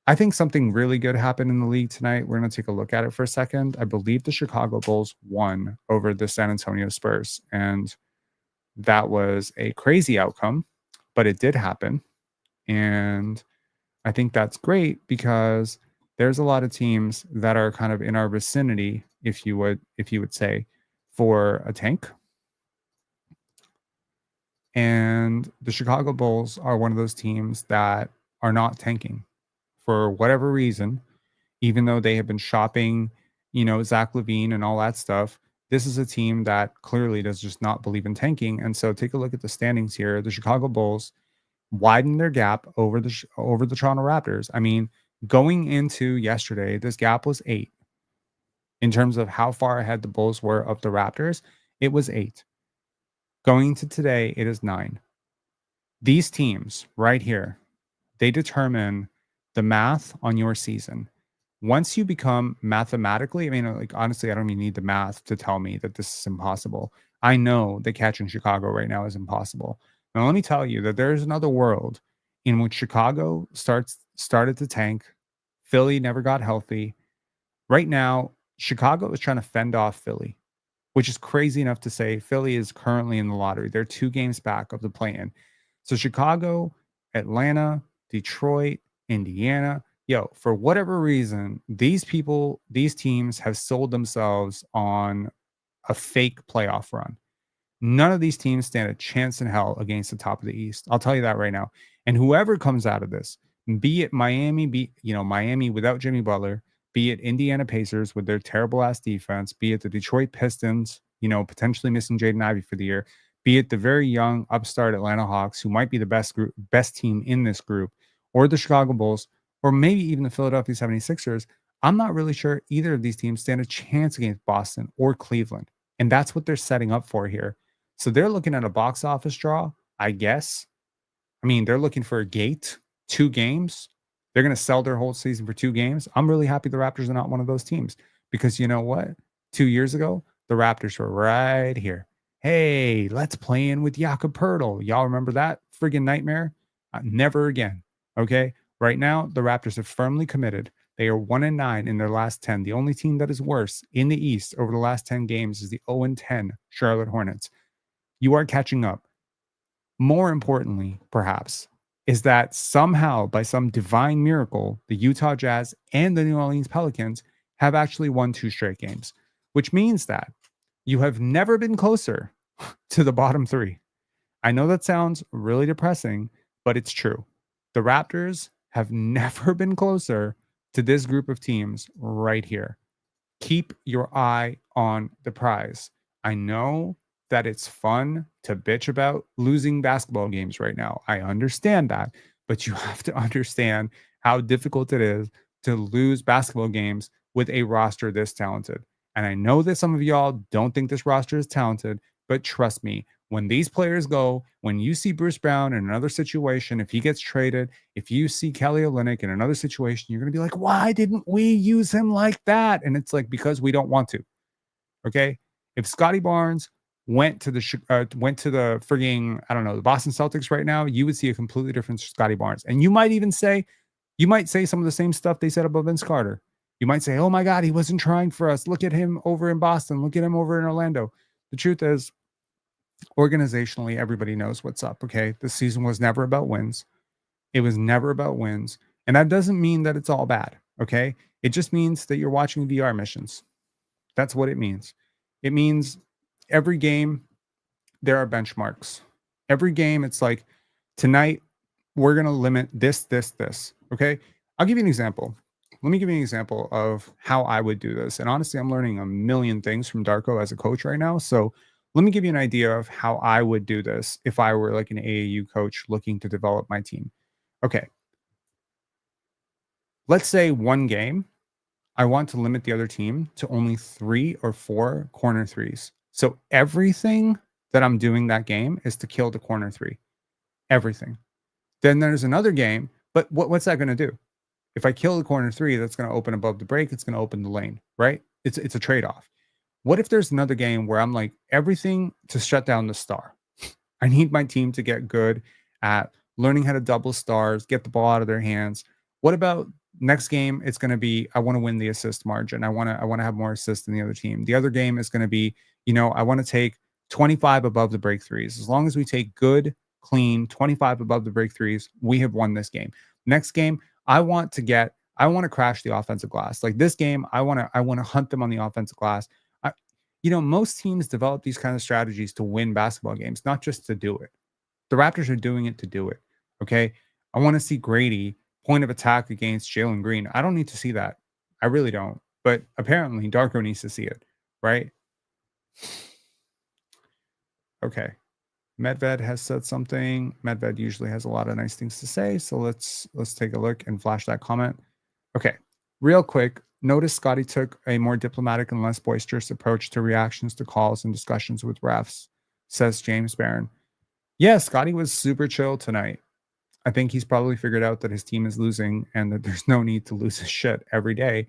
I think something really good happened in the league tonight. We're going to take a look at it for a second. I believe the Chicago Bulls won over the San Antonio Spurs, and that was a crazy outcome, but it did happen. And I think that's great because there's a lot of teams that are kind of in our vicinity, if you would say, for a tank. And the Chicago Bulls are one of those teams that are not tanking for whatever reason, even though they have been shopping, Zach LaVine and all that stuff. This is a team that clearly does just not believe in tanking. And so take a look at the standings here. The Chicago Bulls widen their gap over the Toronto Raptors. I mean, going into yesterday, this gap was 8. In terms of how far ahead the Bulls were of the Raptors, it was 8. Going into today, it is 9. These teams right here, they determine the math on your season. Once you become mathematically, I mean, like honestly, I don't even need the math to tell me that this is impossible. I know that catching Chicago right now is impossible. Now, let me tell you that there's another world in which Chicago started to tank. Philly never got healthy. Right now, Chicago is trying to fend off Philly, which is crazy enough to say Philly is currently in the lottery. They're 2 games back of the play-in. So Chicago, Atlanta, Detroit, Indiana, for whatever reason, these teams have sold themselves on a fake playoff run. None of these teams stand a chance in hell against the top of the East. I'll tell you that right now. And whoever comes out of this, be it Miami, Miami without Jimmy Butler, be it Indiana Pacers with their terrible ass defense, be it the Detroit Pistons, potentially missing Jaden Ivey for the year, be it the very young upstart Atlanta Hawks, who might be the best team in this group, or the Chicago Bulls, or maybe even the Philadelphia 76ers. I'm not really sure either of these teams stand a chance against Boston or Cleveland. And that's what they're setting up for here. So they're looking at a box office draw, I guess. I mean, they're looking for a gate, 2 games. They're going to sell their whole season for 2 games. I'm really happy the Raptors are not one of those teams because you know what? 2 years ago, the Raptors were right here. Hey, let's play in with Jakob Pertl. Y'all remember that friggin' nightmare? Never again. Okay. Right now, the Raptors have firmly committed. They are 1-9 in their last 10. The only team that is worse in the East over the last 10 games is the 0-10 Charlotte Hornets. You are catching up. More importantly, perhaps, is that somehow, by some divine miracle, the Utah Jazz and the New Orleans Pelicans have actually won 2 straight games, which means that you have never been closer to the bottom 3. I know that sounds really depressing, but it's true. The Raptors have never been closer to this group of teams right here. Keep your eye on the prize. I know that it's fun to bitch about losing basketball games right now. I understand that, but you have to understand how difficult it is to lose basketball games with a roster this talented. And I know that some of y'all don't think this roster is talented, but trust me, when these players go, when you see Bruce Brown in another situation, if he gets traded, if you see Kelly Olynyk in another situation, you're going to be like, why didn't we use him like that? And it's like, because we don't want to. Okay. If Scottie Barnes went to the frigging, I don't know, the Boston Celtics right now, you would see a completely different Scottie Barnes. And you might even say, you might say some of the same stuff they said about Vince Carter. You might say, oh my God, he wasn't trying for us. Look at him over in Boston. Look at him over in Orlando. The truth is, organizationally, everybody knows what's up. Okay. The season was never about wins. It was never about wins. And that doesn't mean that it's all bad. Okay. It just means that you're watching VR missions. That's what it means. It means every game, there are benchmarks. Every game, it's like tonight, we're going to limit this, this, this. Okay. I'll give you an example. Let me give you an example of how I would do this. And honestly, I'm learning a million things from Darko as a coach right now. So let me give you an idea of how I would do this if I were like an AAU coach looking to develop my team. Okay. Let's say one game, I want to limit the other team to only 3 or 4 corner threes. So everything that I'm doing that game is to kill the corner 3. Everything. Then there's another game, but what's that going to do? If I kill the corner 3, that's going to open above the break. It's going to open the lane, right? It's a trade-off. What if there's another game where I'm like everything to shut down the star? I need my team to get good at learning how to double stars, get the ball out of their hands. What about next game? It's going to be I want to win the assist margin. I want to have more assists than the other team. The other game is going to be, I want to take 25 above the break threes. As long as we take good, clean 25 above the break threes, we have won this game. Next game, I want to crash the offensive glass. Like this game, I want to hunt them on the offensive glass. Most teams develop these kind of strategies to win basketball games, not just to do it. The Raptors are doing it to do it. Okay. I want to see Grady point of attack against Jalen Green. I don't need to see that. I really don't. But apparently Darko needs to see it. Right. Okay. Medved has said something. Medved usually has a lot of nice things to say. So let's take a look and flash that comment. Okay. Real quick. Notice Scottie took a more diplomatic and less boisterous approach to reactions to calls and discussions with refs, says James Barron. Yeah, Scottie was super chill tonight. I think he's probably figured out that his team is losing and that there's no need to lose his shit every day.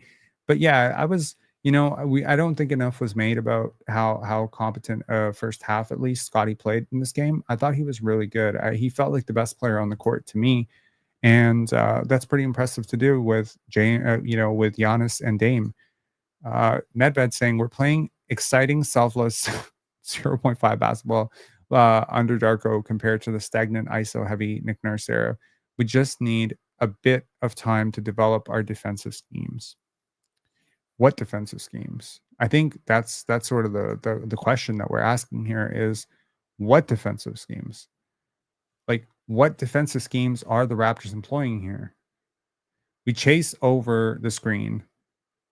But yeah, I don't think enough was made about how competent first half at least Scottie played in this game. I thought he was really good. He felt like the best player on the court to me, and that's pretty impressive to do with with Giannis and Dame. Medved saying we're playing exciting, selfless 0.5 basketball under Darko compared to the stagnant ISO heavy Nick Nurse era. We just need a bit of time to develop our defensive schemes. What defensive schemes? I think that's sort of the question that we're asking here is what defensive schemes? Like what defensive schemes are the Raptors employing here? We chase over the screen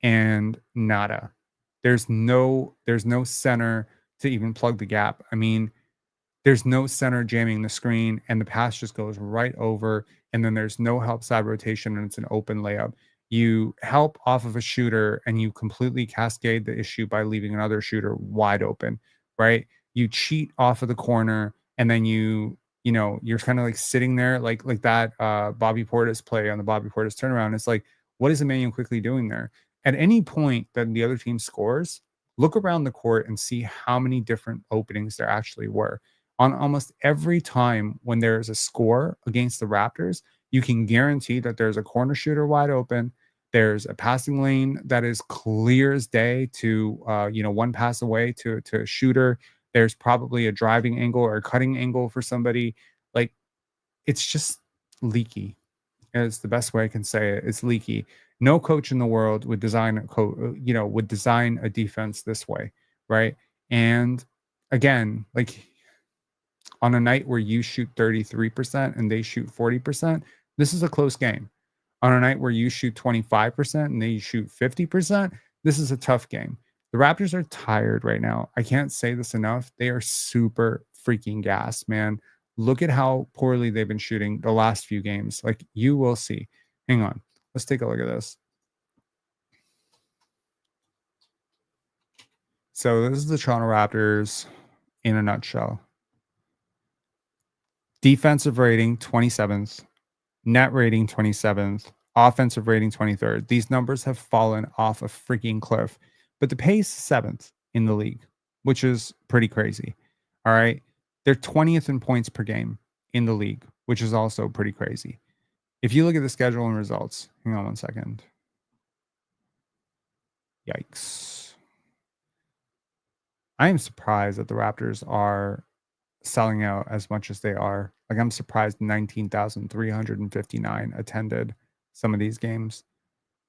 and nada. There's no center to even plug the gap. I mean, there's no center jamming the screen and the pass just goes right over, and then there's no help side rotation and it's an open layup. You help off of a shooter and you completely cascade the issue by leaving another shooter wide open, right? You cheat off of the corner and then you're kind of like sitting there like that Bobby Portis play on the Bobby Portis turnaround. It's like, what is Emmanuel quickly doing there? At any point that the other team scores, Look around the court and see how many different openings there actually were. On almost every time when there is a score against the Raptors, you can guarantee that there's a corner shooter wide open. There's a passing lane that is clear as day to, one pass away to a shooter. There's probably a driving angle or a cutting angle for somebody. Like, it's just leaky. Is the best way I can say it. It's leaky. No coach in the world would would design a defense this way, right? And again, like on a night where you shoot 33% and they shoot 40%, this is a close game. On a night where you shoot 25% and they shoot 50%, this is a tough game. The Raptors are tired right now. I can't say this enough. They are super freaking gassed, man. Look at how poorly they've been shooting the last few games. Like, you will see. Hang on. Let's take a look at this. So this is the Toronto Raptors in a nutshell. Defensive rating 27th, net rating 27th, offensive rating 23rd. These numbers have fallen off a freaking cliff, but the pace 7th in the league, which is pretty crazy. All right. They're 20th in points per game in the league, which is also pretty crazy. If you look at the schedule and results, hang on one second. Yikes. I am surprised that the Raptors are selling out as much as they are. Like, I'm surprised 19,359 attended some of these games.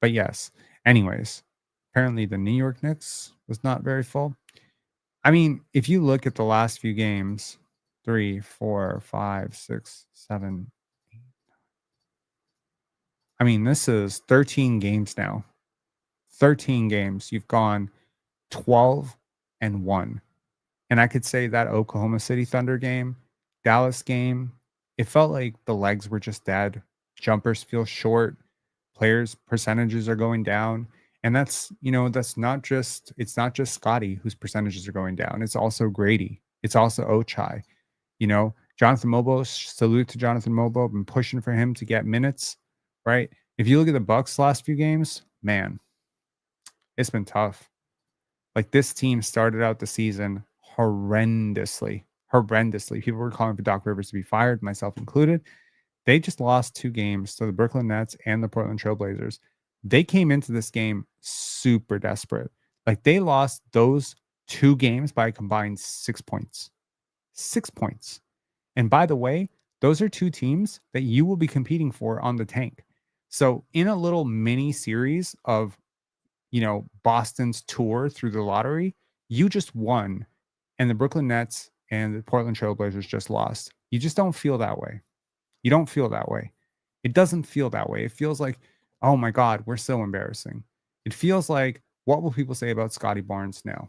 But yes, anyways, apparently the New York Knicks was not very full. I mean, if you look at the last few games, 3, 4, 5, 6, 7, I mean, this is 13 games now. 13 games. You've gone 12-1. And I could say that Oklahoma City Thunder game, Dallas game, it felt like the legs were just dead. Jumpers feel short. Players' percentages are going down. And that's not just, it's not just Scottie whose percentages are going down. It's also Grady. It's also Ochai. Jonathan Mobo, salute to Jonathan Mobo. I've been pushing for him to get minutes, right? If you look at the Bucks last few games, man, it's been tough. Like, this team started out the season horrendously. People were calling for Doc Rivers to be fired, myself included. They just lost 2 games to the Brooklyn Nets and the Portland Trailblazers. They came into this game super desperate. Like, they lost those 2 games by a combined 6 points. 6 points. And by the way, those are 2 teams that you will be competing for on the tank. So in a little mini series of Boston's tour through the lottery, you just won, and the Brooklyn Nets and the Portland Trailblazers just lost. You just don't feel that way. You don't feel that way. It doesn't feel that way. It feels like, oh my God, we're so embarrassing. It feels like, what will people say about Scottie Barnes now?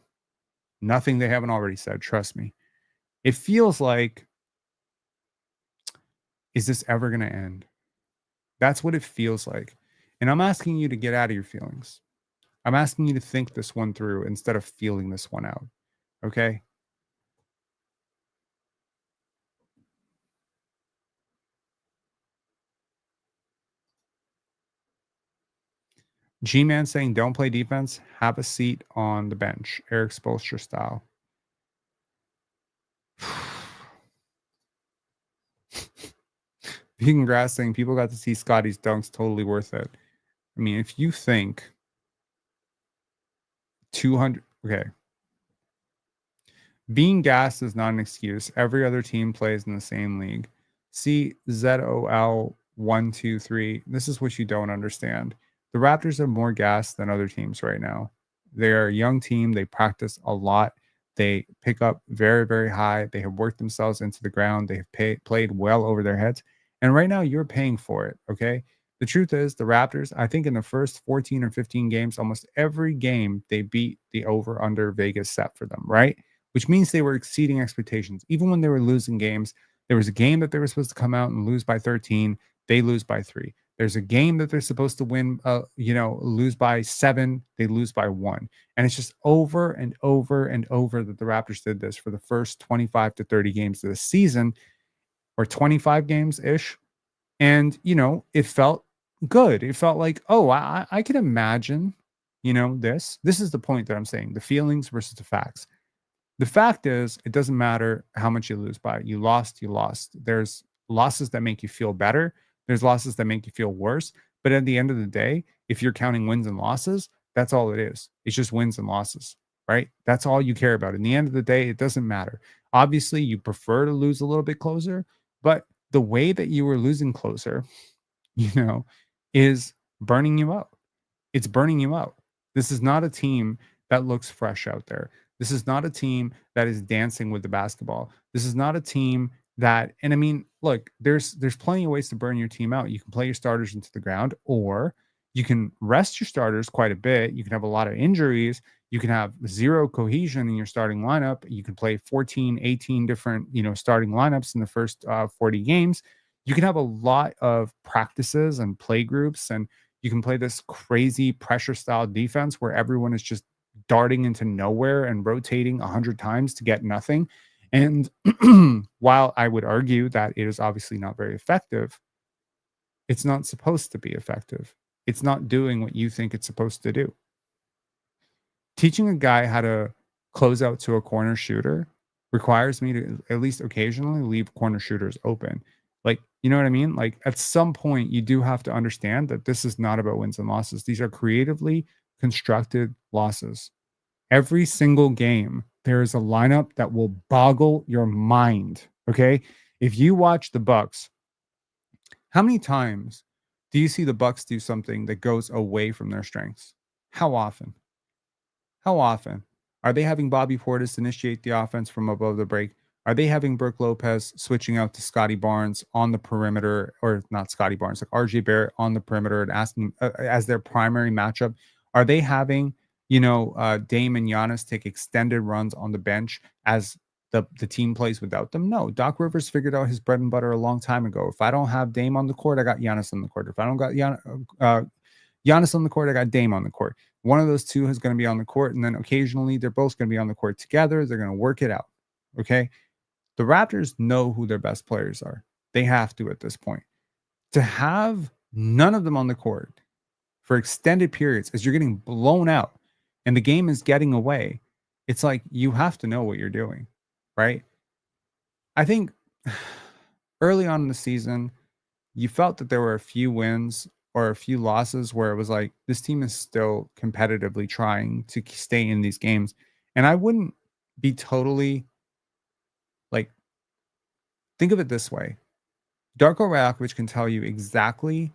Nothing they haven't already said, trust me. It feels like, is this ever going to end? That's what it feels like. And I'm asking you to get out of your feelings. I'm asking you to think this one through instead of feeling this one out. Okay? G-Man saying, don't play defense. Have a seat on the bench. Eric Spoelstra style. Vegan Grass saying, people got to see Scottie's dunks. Totally worth it. I mean, if you think 200... Okay. Being gassed is not an excuse. Every other team plays in the same league. See ZOL 123. This is what you don't understand. The Raptors are more gassed than other teams right now. They're a young team. They practice a lot. They pick up very, very high. They have worked themselves into the ground. They have played well over their heads. And right now, you're paying for it, okay? The truth is, the Raptors, I think in the first 14 or 15 games, almost every game, they beat the over-under Vegas set for them, right? Which means they were exceeding expectations. Even when they were losing games, there was a game that they were supposed to come out and lose by 13. They lose by 3. There's a game that they're supposed to win, lose by 7. They lose by 1. And it's just over and over and over that the Raptors did this for the first 25 to 30 games of the season, or 25 games-ish. And, it felt good. It felt like, oh, I can imagine This is the point that I'm saying, the feelings versus the facts. The fact is, it doesn't matter how much you lose by. You lost, you lost. There's losses that make you feel better. There's losses that make you feel worse. But at the end of the day, if you're counting wins and losses, that's all it is. It's just wins and losses, right? That's all you care about. In the end of the day, it doesn't matter. Obviously, you prefer to lose a little bit closer, but the way that you were losing closer, you know, is burning you out. It's burning you out. This is not a team that looks fresh out there. This is not a team that is dancing with the basketball. This is not a team that, and I mean, look, there's plenty of ways to burn your team out. You can play your starters into the ground, or you can rest your starters quite a bit. You can have a lot of injuries. You can have zero cohesion in your starting lineup. You can play 14, 18 different, starting lineups in the first 40 games. You can have a lot of practices and play groups, and you can play this crazy pressure style defense where everyone is just darting into nowhere and rotating 100 times to get nothing. And while I would argue that it is obviously not very effective, it's not supposed to be effective. It's not doing what you think it's supposed to do. Teaching a guy how to close out to a corner shooter requires me to at least occasionally leave corner shooters open. Like, you know what I mean? Like, at some point, you do have to understand that this is not about wins and losses. These are creatively constructed losses. Every single game, there is a lineup that will boggle your mind. Okay. If you watch the Bucks, how many times do you see the Bucks do something that goes away from their strengths? How often? How often? Are they having Bobby Portis initiate the offense from above the break? Are they having Brook Lopez switching out to Scottie Barnes on the perimeter, or not Scottie Barnes, like RJ Barrett on the perimeter and asking as their primary matchup? Are they having, Dame and Giannis take extended runs on the bench as the team plays without them? No, Doc Rivers figured out his bread and butter a long time ago. If I don't have Dame on the court, I got Giannis on the court. If I don't got Giannis on the court, I got Dame on the court. One of those two is going to be on the court, and then occasionally they're both going to be on the court together. They're going to work it out. Okay. The Raptors know who their best players are. They have to at this point. To have none of them on the court for extended periods as you're getting blown out and the game is getting away, it's like you have to know what you're doing, right? I think early on in the season, you felt that there were a few wins or a few losses where it was like, this team is still competitively trying to stay in these games. And I wouldn't be totally like, think of it this way. Darko Rajakovic can tell you exactly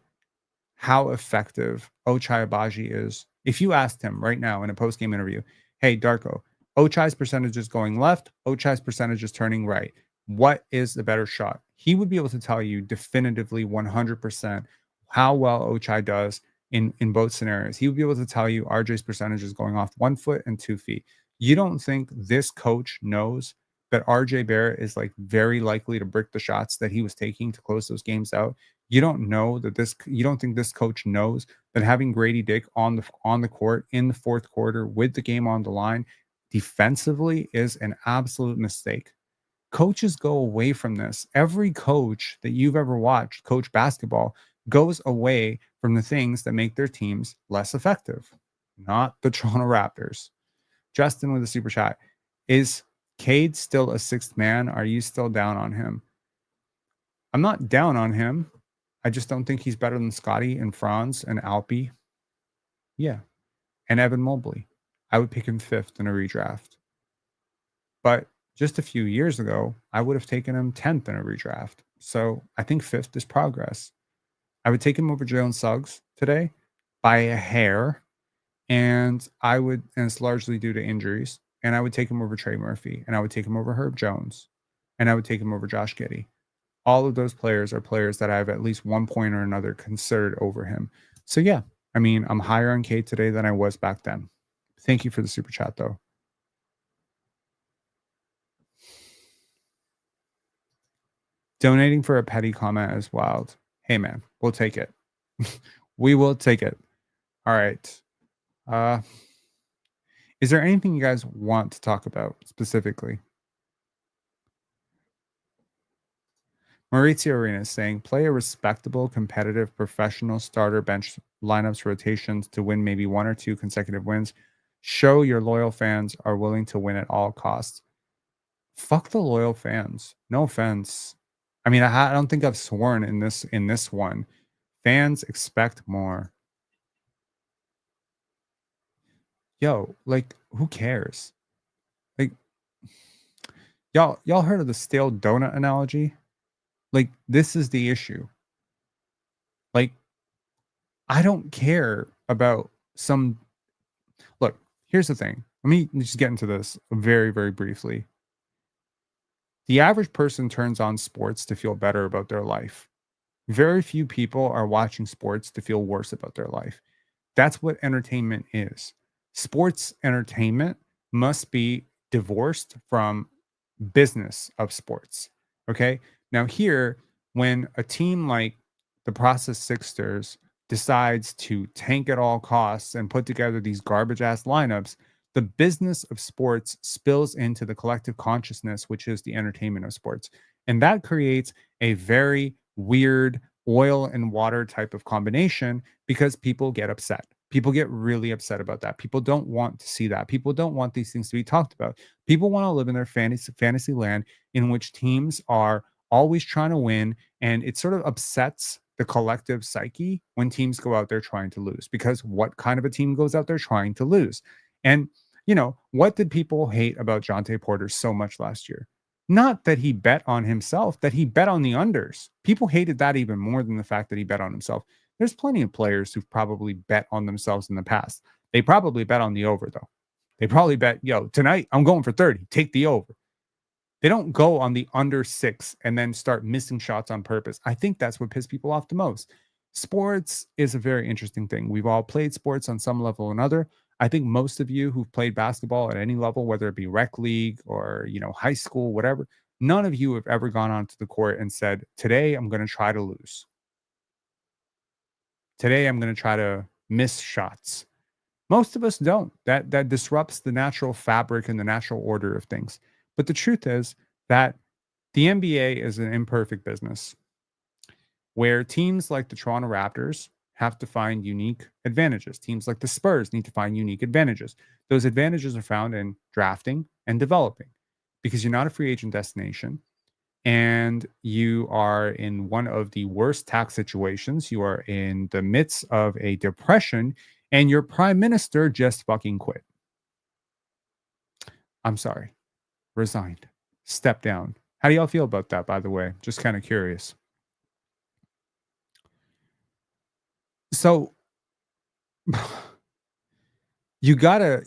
how effective Ochai Agbaji is. If you asked him right now in a post-game interview, hey, Darko, Ochai's percentage is going left, Ochai's percentage is turning right. What is the better shot? He would be able to tell you definitively 100% how well Ochai does in both scenarios. He would be able to tell you RJ's percentage is going off 1 foot and 2 feet. You don't think this coach knows that RJ Barrett is like very likely to brick the shots that he was taking to close those games out? You don't know that you don't think this coach knows that having Grady Dick on the court in the fourth quarter with the game on the line defensively is an absolute mistake. Coaches go away from this. Every coach that you've ever watched coach basketball goes away from the things that make their teams less effective, not the Toronto Raptors. Justin with a super chat. Is Cade still a sixth man? Are you still down on him? I'm not down on him. I just don't think he's better than Scottie and Franz and Alpi. Yeah. And Evan Mobley. I would pick him fifth in a redraft. But just a few years ago, I would have taken him 10th in a redraft. So I think fifth is progress. I would take him over Jalen Suggs today by a hair. And it's largely due to injuries. And I would take him over Trey Murphy. And I would take him over Herb Jones. And I would take him over Josh Giddey. All of those players are players that I've at least one point or another considered over him. So yeah, I mean, I'm higher on Cade today than I was back then. Thank you for the super chat, though. Donating for a petty comment is wild. Hey, man, we'll take it. We will take it. All right. Is there anything you guys want to talk about specifically? Maurizio Arena is saying, play a respectable, competitive, professional starter bench lineups, rotations to win maybe one or two consecutive wins. Show your loyal fans are willing to win at all costs. Fuck the loyal fans. No offense. I mean, I don't think I've sworn in this one. Fans expect more. Yo, like, who cares? Like, y'all heard of the stale donut analogy? Like, this is the issue. Like, I don't care about some look, here's the thing. Let me just get into this very, very briefly. The average person turns on sports to feel better about their life. Very few people are watching sports to feel worse about their life. That's what entertainment is. Sports entertainment must be divorced from business of sports. Okay. Now, here, when a team like the Process Sixers decides to tank at all costs and put together these garbage ass lineups, the business of sports spills into the collective consciousness, which is the entertainment of sports. And that creates a very weird oil and water type of combination because people get upset. People get really upset about that. People don't want to see that. People don't want these things to be talked about. People want to live in their fantasy land in which teams are always trying to win, and it sort of upsets the collective psyche when teams go out there trying to lose, because what kind of a team goes out there trying to lose? And what did people hate about Jonte Porter so much last year? Not that he bet on himself, that he bet on the unders. People hated that even more than the fact that he bet on himself. There's plenty of players who've probably bet on themselves in the past. They probably bet on the over, though. They probably bet, yo, tonight I'm going for 30, take the over. They don't go on the under 6 and then start missing shots on purpose. I think that's what pissed people off the most. Sports is a very interesting thing. We've all played sports on some level or another. I think most of you who've played basketball at any level, whether it be rec league or, high school, whatever, none of you have ever gone onto the court and said, "Today I'm going to try to lose. Today I'm going to try to miss shots." Most of us don't. That disrupts the natural fabric and the natural order of things. But the truth is that the NBA is an imperfect business where teams like the Toronto Raptors have to find unique advantages. Teams like the Spurs need to find unique advantages. Those advantages are found in drafting and developing because you're not a free agent destination and you are in one of the worst tax situations. You are in the midst of a depression and your prime minister just fucking quit. I'm sorry, resigned, stepped down. How do y'all feel about that, by the way? Just kind of curious. So you gotta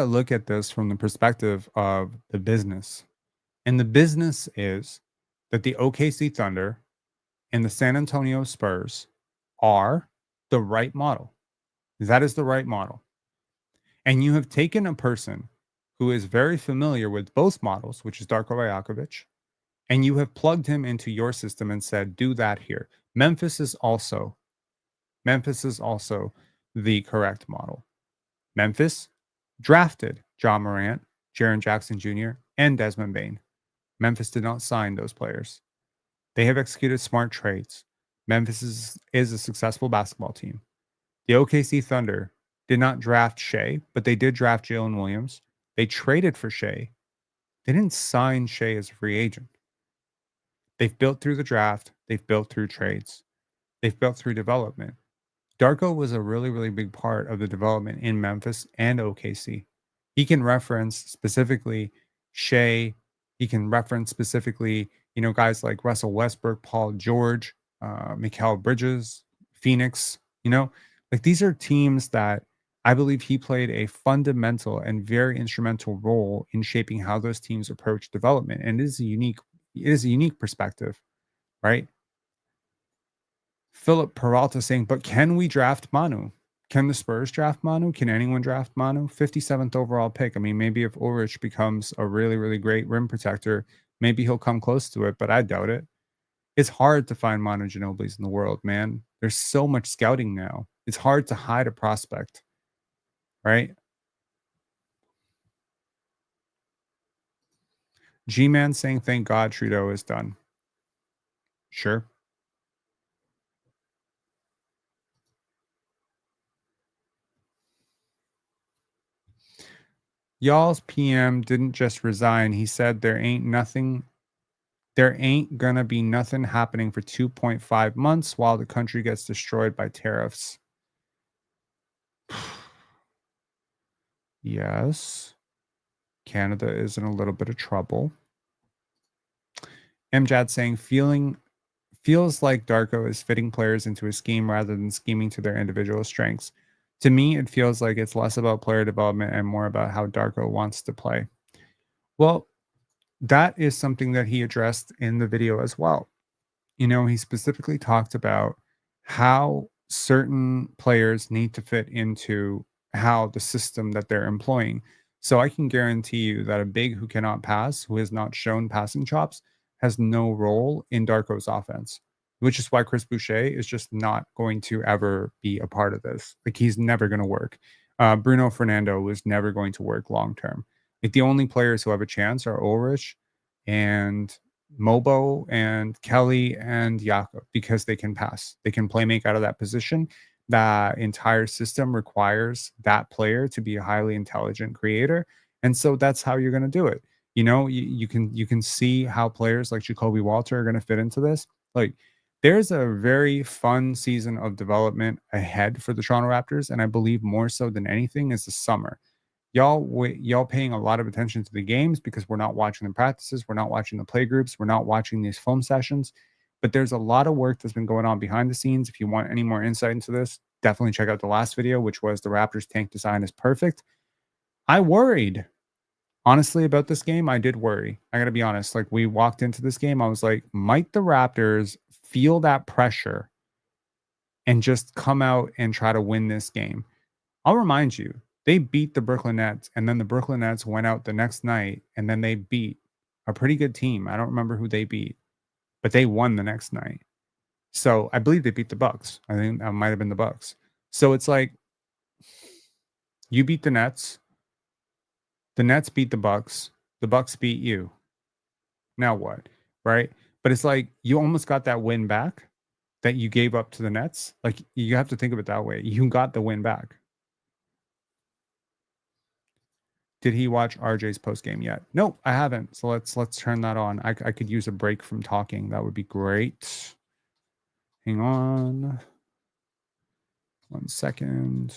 look at this from the perspective of the business. And the business is that the OKC Thunder and the San Antonio Spurs are the right model. That is the right model. And you have taken a person who is very familiar with both models, which is Darko Rajakovic, and you have plugged him into your system and said, do that here. Memphis is also the correct model. Memphis drafted John Morant, Jaren Jackson Jr., and Desmond Bane. Memphis did not sign those players. They have executed smart trades. Memphis is a successful basketball team. The OKC Thunder did not draft Shea, but they did draft Jalen Williams. They traded for Shea. They didn't sign Shea as a free agent. They've built through the draft. They've built through trades. They've built through development. Darko was a really, really big part of the development in Memphis and OKC. He can reference specifically Shea. He can reference specifically, guys like Russell Westbrook, Paul George, Mikal Bridges, Phoenix. Like these are teams that I believe he played a fundamental and very instrumental role in shaping how those teams approach development. And it is a unique perspective, right? Philip Peralta saying, but can we draft Manu? Can the Spurs draft Manu? Can anyone draft Manu? 57th overall pick. I mean, maybe if Ulrich becomes a really, really great rim protector, maybe he'll come close to it, but I doubt it. It's hard to find Manu Ginobili's in the world, man. There's so much scouting now. It's hard to hide a prospect, right? G-Man saying, thank God Trudeau is done. Sure. Y'all's PM didn't just resign. He said there ain't gonna be nothing happening for 2.5 months while the country gets destroyed by tariffs. Yes. Canada is in a little bit of trouble. MJAD saying feels like Darko is fitting players into a scheme rather than scheming to their individual strengths. To me, it feels like it's less about player development and more about how Darko wants to play. Well, that is something that he addressed in the video as well. You know, he specifically talked about how certain players need to fit into how the system that they're employing. So I can guarantee you that a big who cannot pass, who has not shown passing chops, has no role in Darko's offense, which is why Chris Boucher is just not going to ever be a part of this. Like, he's never going to work. Bruno Fernando was never going to work long term. Like, the only players who have a chance are Ulrich and Mobo and Kelly and Jakob, because they can pass. They can play make out of that position. That entire system requires that player to be a highly intelligent creator. And so that's how you're going to do it. You know, you can see how players like Jacoby Walter are going to fit into this. Like, there's a very fun season of development ahead for the Toronto Raptors, and I believe more so than anything is the summer. Y'all paying a lot of attention to the games because we're not watching the practices, we're not watching the play groups, we're not watching these film sessions. But there's a lot of work that's been going on behind the scenes. If you want any more insight into this, definitely check out the last video, which was the Raptors tank design is perfect. I worried. Honestly, about this game, I did worry. I got to be honest. Like, we walked into this game, I was like, might the Raptors feel that pressure and just come out and try to win this game? I'll remind you, they beat the Brooklyn Nets, and then the Brooklyn Nets went out the next night, and then they beat a pretty good team. I don't remember who they beat, but they won the next night. So I believe they beat the Bucks. I think that might have been the Bucks. So it's like, you beat the Nets beat the Bucks beat you. Now what? Right? But it's like, you almost got that win back that you gave up to the Nets. Like, you have to think of it that way. You got the win back. Did he watch RJ's post game yet? Nope, I haven't. So let's turn that on. I could use a break from talking. That would be great. Hang on 1 second.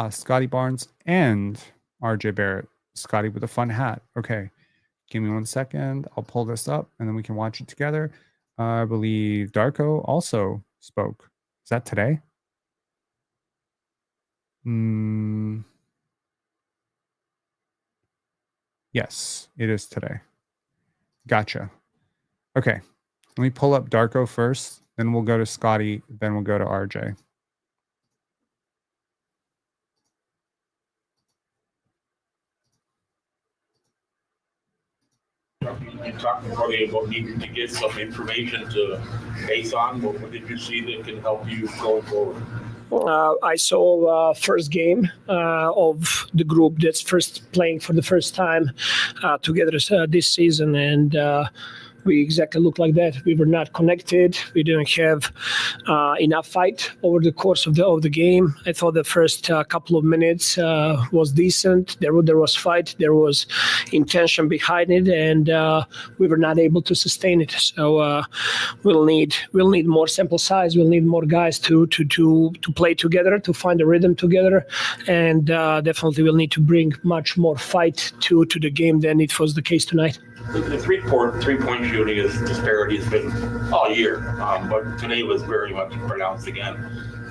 Scottie Barnes and RJ Barrett. Scottie with a fun hat. Okay. Give me 1 second. I'll pull this up and then we can watch it together. I believe Darko also spoke. Is that today? Yes, it is today. Gotcha. Okay. Let me pull up Darko first, then we'll go to Scottie, then we'll go to RJ. You talked probably about needing to get some information to base on. What did you see that can help you going forward? I saw first game of the group that's first playing for the first time together this season, and we exactly looked like that. We were not connected. We didn't have enough fight over the course of the game. I thought the first couple of minutes was decent. There was fight. There was intention behind it, and we were not able to sustain it. So we'll need more sample size. We'll need more guys to play together, to find a rhythm together, and definitely we'll need to bring much more fight to the game than it was the case tonight. The three-point shooting disparity has been all year, but today was very much pronounced again.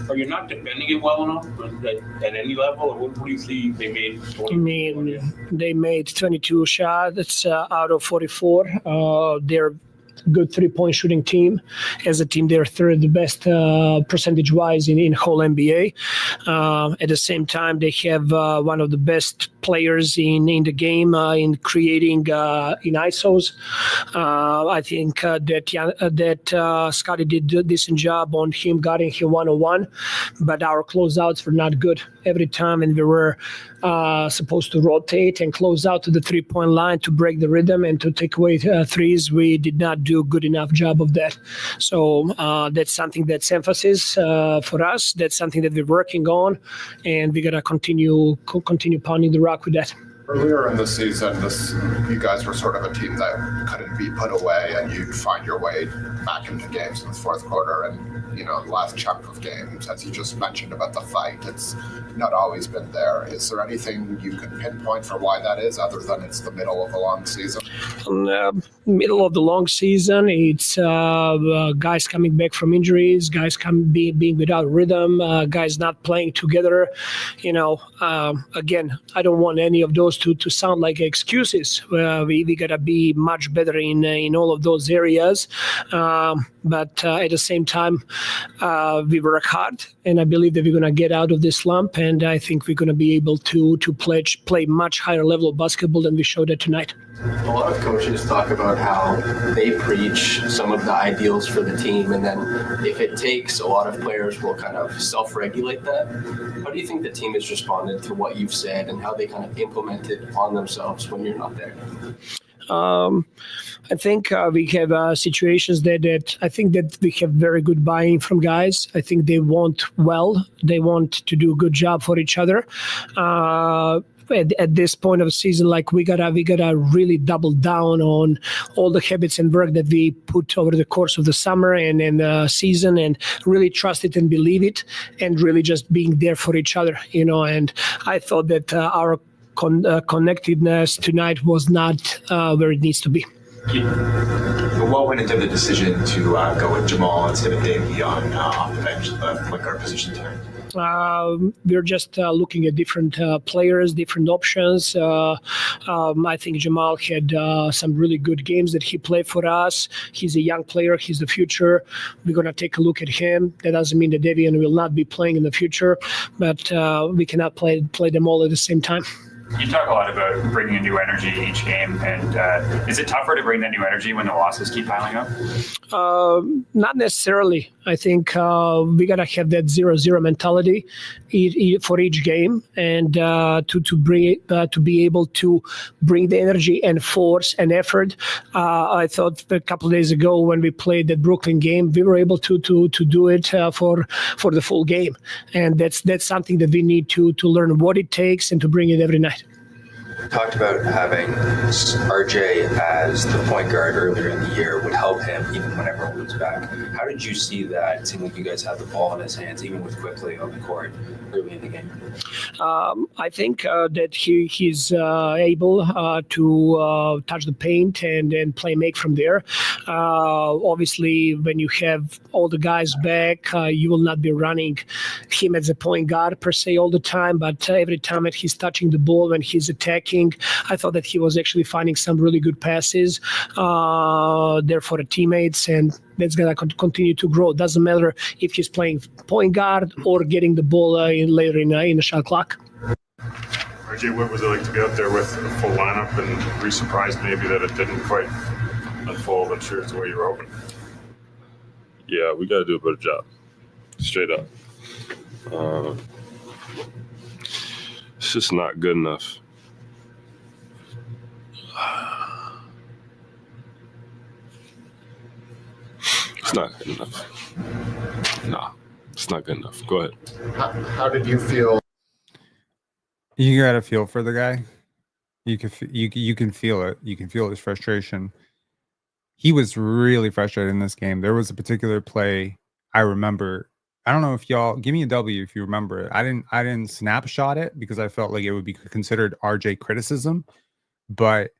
Are you not defending it well enough at any level? Or what do you see they made? They made 22 shots out of 44. They're good 3-point shooting team. As a team, they're third best percentage-wise in whole NBA. At the same time, they have one of the best players in the game in creating in ISOs. I think that Scottie did a decent job on him guarding him one-on-one, but our closeouts were not good every time, and we were supposed to rotate and close out to the 3-point line to break the rhythm and to take away threes. We did not do a good enough job of that. So that's something that's emphasis for us. That's something that we're working on, and we're gonna continue pounding the rock with that. Earlier in the season, you guys were sort of a team that couldn't be put away, and you'd find your way back into games in the fourth quarter. And, the last chunk of games, as you just mentioned about the fight, it's not always been there. Is there anything you can pinpoint for why that is, other than it's the middle of a long season? Middle of the long season, it's guys coming back from injuries, guys being without rhythm, guys not playing together. Again, I don't want any of those to sound like excuses. We gotta be much better in all of those areas. But at the same time, we work hard, and I believe that we're gonna get out of this slump, and I think we're gonna be able to play much higher level of basketball than we showed it tonight. A lot of coaches talk about how they preach some of the ideals for the team, and then if it takes, a lot of players will kind of self-regulate that. How do you think the team has responded to what you've said and how they kind of implement it on themselves when you're not there? I think we have situations that I think that we have very good buy-in from guys. I think they want well. They want to do a good job for each other. At this point of the season, like we gotta really double down on all the habits and work that we put over the course of the summer and the season, and really trust it and believe it, and really just being there for each other. And I thought that our connectedness tonight was not where it needs to be. What went into the decision to go with Jamal instead of Davion off the bench, the point guard position tonight? We're just looking at different players, different options. I think Jamal had some really good games that he played for us. He's a young player. He's the future. We're going to take a look at him. That doesn't mean that Davion will not be playing in the future, but we cannot play them all at the same time. You talk a lot about bringing a new energy each game, and is it tougher to bring that new energy when the losses keep piling up? Not necessarily. I think we gotta have that 0-0 mentality for each game, and to be able to bring the energy and force and effort. I thought a couple of days ago when we played that Brooklyn game, we were able to do it for the full game, and that's something that we need to learn what it takes and to bring it every night. Talked about having RJ as the point guard earlier in the year would help him even when everyone was back. How did you see that? It seemed like you guys had the ball in his hands, even with Quickly on the court early in the game. I think that he's able to touch the paint and play make from there. Obviously, when you have all the guys back, you will not be running him as a point guard per se all the time, but every time that he's touching the ball, when he's attacking, I thought that he was actually finding some really good passes there for the teammates, and that's going to continue to grow. It doesn't matter if he's playing point guard or getting the ball later in the shot clock. RJ, what was it like to be out there with a full lineup, and were you surprised maybe that it didn't quite unfold? I'm sure it's the way you were hoping. Yeah, we got to do a better job. Straight up. It's just not good enough. It's not good enough. Nah, it's not good enough. Go ahead. How did you feel? You got to feel for the guy. You can feel it. You can feel his frustration. He was really frustrated in this game. There was a particular play I remember. I don't know if y'all give me a W if you remember it. I didn't snapshot it because I felt like it would be considered RJ criticism, but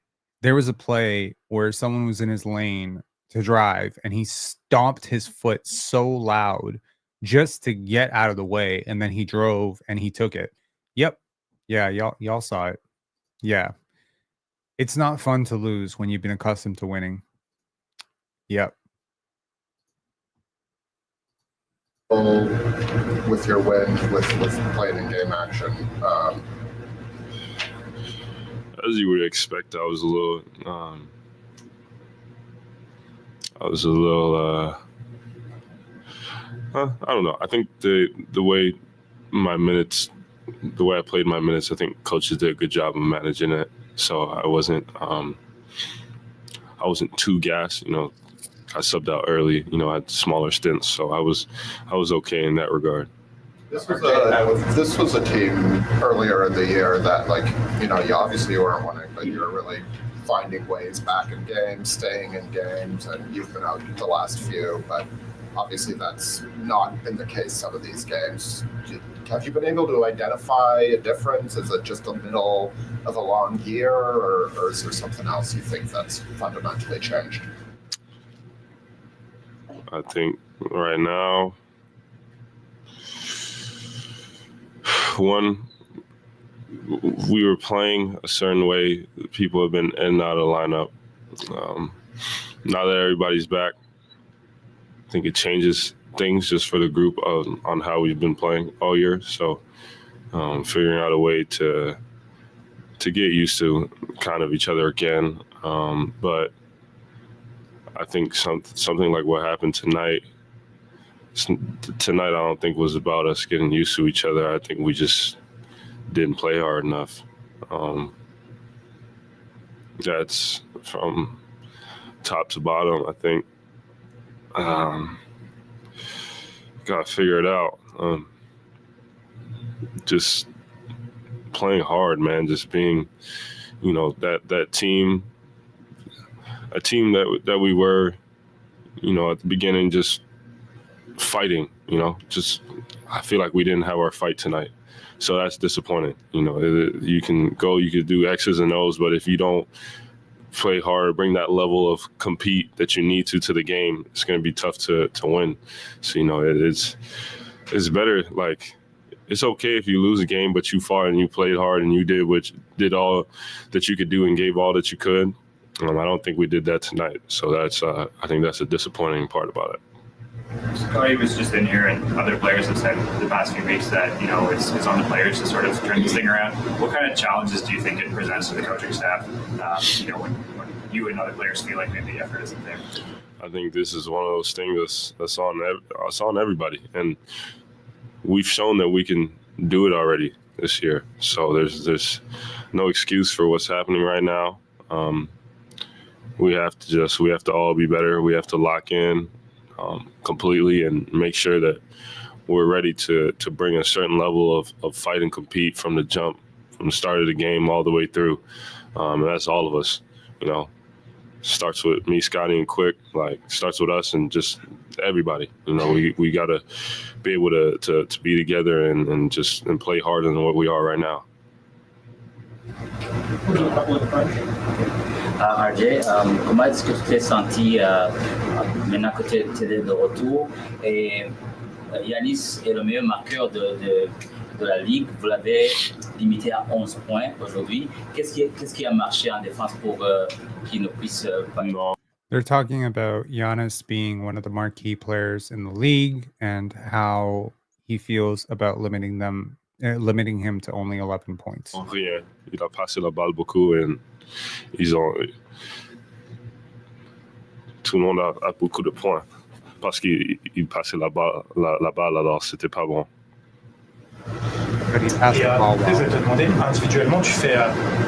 there was a play where someone was in his lane to drive and he stomped his foot so loud just to get out of the way, and then he drove and he took it. Yep. Yeah, y'all saw it. Yeah. It's not fun to lose when you've been accustomed to winning. Yep. With your win, with playing in game action, as you would expect, I was a little. I don't know. I think the way I played my minutes, I think coaches did a good job of managing it. So I wasn't too gassed. I subbed out early. I had smaller stints, so I was okay in that regard. This was a team earlier in the year that, you obviously weren't winning, but you were really finding ways back in games, staying in games, and you've been out the last few, but obviously that's not been the case some of these games. Have you been able to identify a difference? Is it just the middle of a long year, or is there something else you think that's fundamentally changed? I think right now, one, we were playing a certain way. People have been in and out of the lineup. Now that everybody's back, I think it changes things just for the group on how we've been playing all year. So figuring out a way to get used to kind of each other again. But I think something like what happened tonight I don't think was about us getting used to each other. I think we just didn't play hard enough. That's from top to bottom, I think. Got to figure it out. Just playing hard, man. Just being, that team, a team that we were, at the beginning, just fighting. Just I feel like we didn't have our fight tonight, so that's disappointing. You can do X's and O's, but if you don't play hard, bring that level of compete that you need to the game, it's going to be tough to win. So, it's better. Like, it's okay if you lose a game, but you fought and you played hard and you did all that you could do and gave all that you could. I don't think we did that tonight. So that's I think that's a disappointing part about it. Scottie was just in here, and other players have said the past few weeks that it's on the players to sort of turn this thing around. What kind of challenges do you think it presents to the coaching staff? When you and other players feel like maybe the effort isn't there. I think this is one of those things that's on everybody, and we've shown that we can do it already this year. So there's no excuse for what's happening right now. We have to all be better. We have to lock in completely and make sure that we're ready to bring a certain level of fight and compete from the jump, from the start of the game all the way through. And that's all of us, starts with me, Scottie, and Quick, starts with us and just everybody. We got to be able to be together and play harder than what we are right now. RJ, comment est-ce que tu t'es senti maintenant que tu es de retour? Et Giannis est le meilleur marqueur de la ligue. Vous l'avez limité à 11 points aujourd'hui. Qu'est-ce qui a marché en défense pour qu'il ne puisse pas? They're talking about Giannis being one of the marquee players in the league and how he feels about limiting him to only 11 points. Rien. Il a passé la balle beaucoup et tout le monde a beaucoup de points parce qu'il passait la balle, alors c'était pas bon. Et je vais te demander, individuellement, tu fais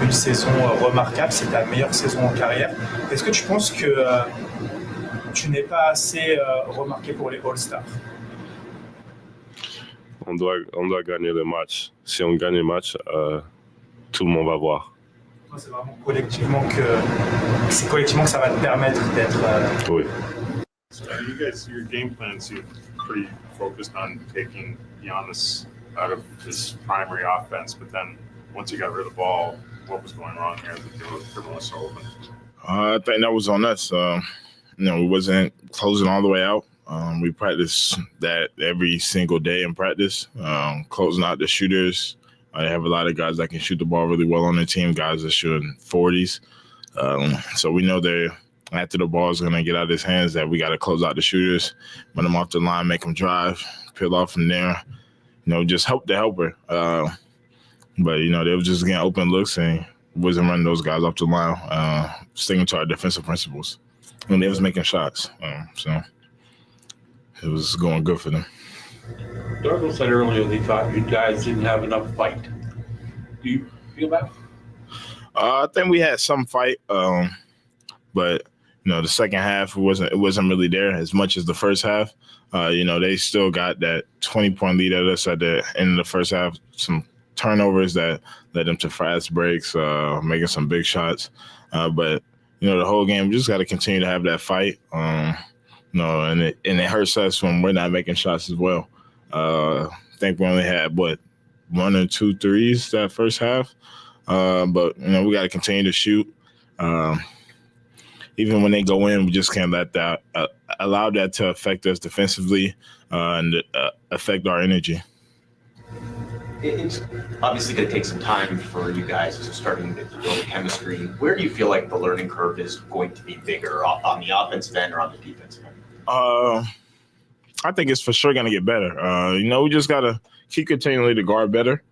une saison remarquable, c'est ta meilleure saison en carrière. Est-ce que tu penses que tu n'es pas assez remarqué pour les All-Stars? On doit gagner le match. Si on gagne le match, tout le monde va voir. C'est vraiment collectivement que ça va te permettre d'être. Oui. So you guys, your game plan seemed pretty focused on taking Giannis out of his primary offense, but then once you got rid of the ball, what was going wrong here? Everyone was so open. I think that was on us. We wasn't closing all the way out. We practice that every single day in practice, closing out the shooters. I have a lot of guys that can shoot the ball really well on the team, guys that shoot 40s. So we know they're after the ball is going to get out of his hands, that we got to close out the shooters, run them off the line, make them drive, peel off from there, just help the helper. But, they were just getting open looks and wasn't running those guys off the line, sticking to our defensive principles. And they was making shots. So it was going good for them. Darko said earlier they thought you guys didn't have enough fight. Do you feel that? I think we had some fight, but the second half it wasn't really there as much as the first half. They still got that 20-point lead at us at the end of the first half. Some turnovers that led them to fast breaks, making some big shots. But the whole game, we just got to continue to have that fight. And it hurts us when we're not making shots as well. I think we only had 1 or 2 threes that first half. But we got to continue to shoot. Even when they go in, we just can't let that allow that to affect us defensively and affect our energy. It's obviously going to take some time for you guys to starting to build chemistry. Where do you feel like the learning curve is going to be bigger, on the offensive end or on the defensive end? I think it's for sure going to get better. We just got to keep continually to guard better.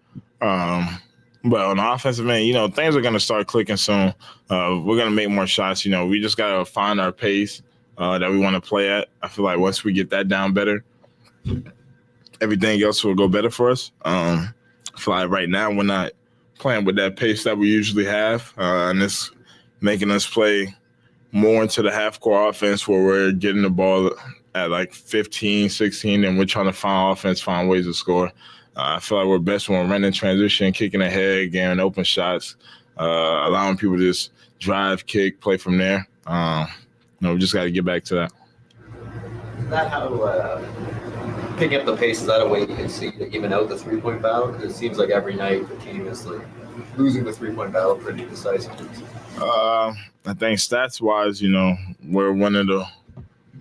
But on the offensive end, things are going to start clicking soon. We're going to make more shots. We just got to find our pace that we want to play at. I feel like once we get that down better, everything else will go better for us. I feel like right now we're not playing with that pace that we usually have, and it's making us play more into the half-court offense where we're getting the ball at like 15, 16, and we're trying to find ways to score. I feel like we're best when we're running transition, kicking ahead, getting open shots, allowing people to just drive, kick, play from there. We just got to get back to that. Is that how picking up the pace, is that a way you can see to even out the three-point battle? Because it seems like every night the team is like losing the three-point battle pretty decisively. I think stats-wise, we're one of the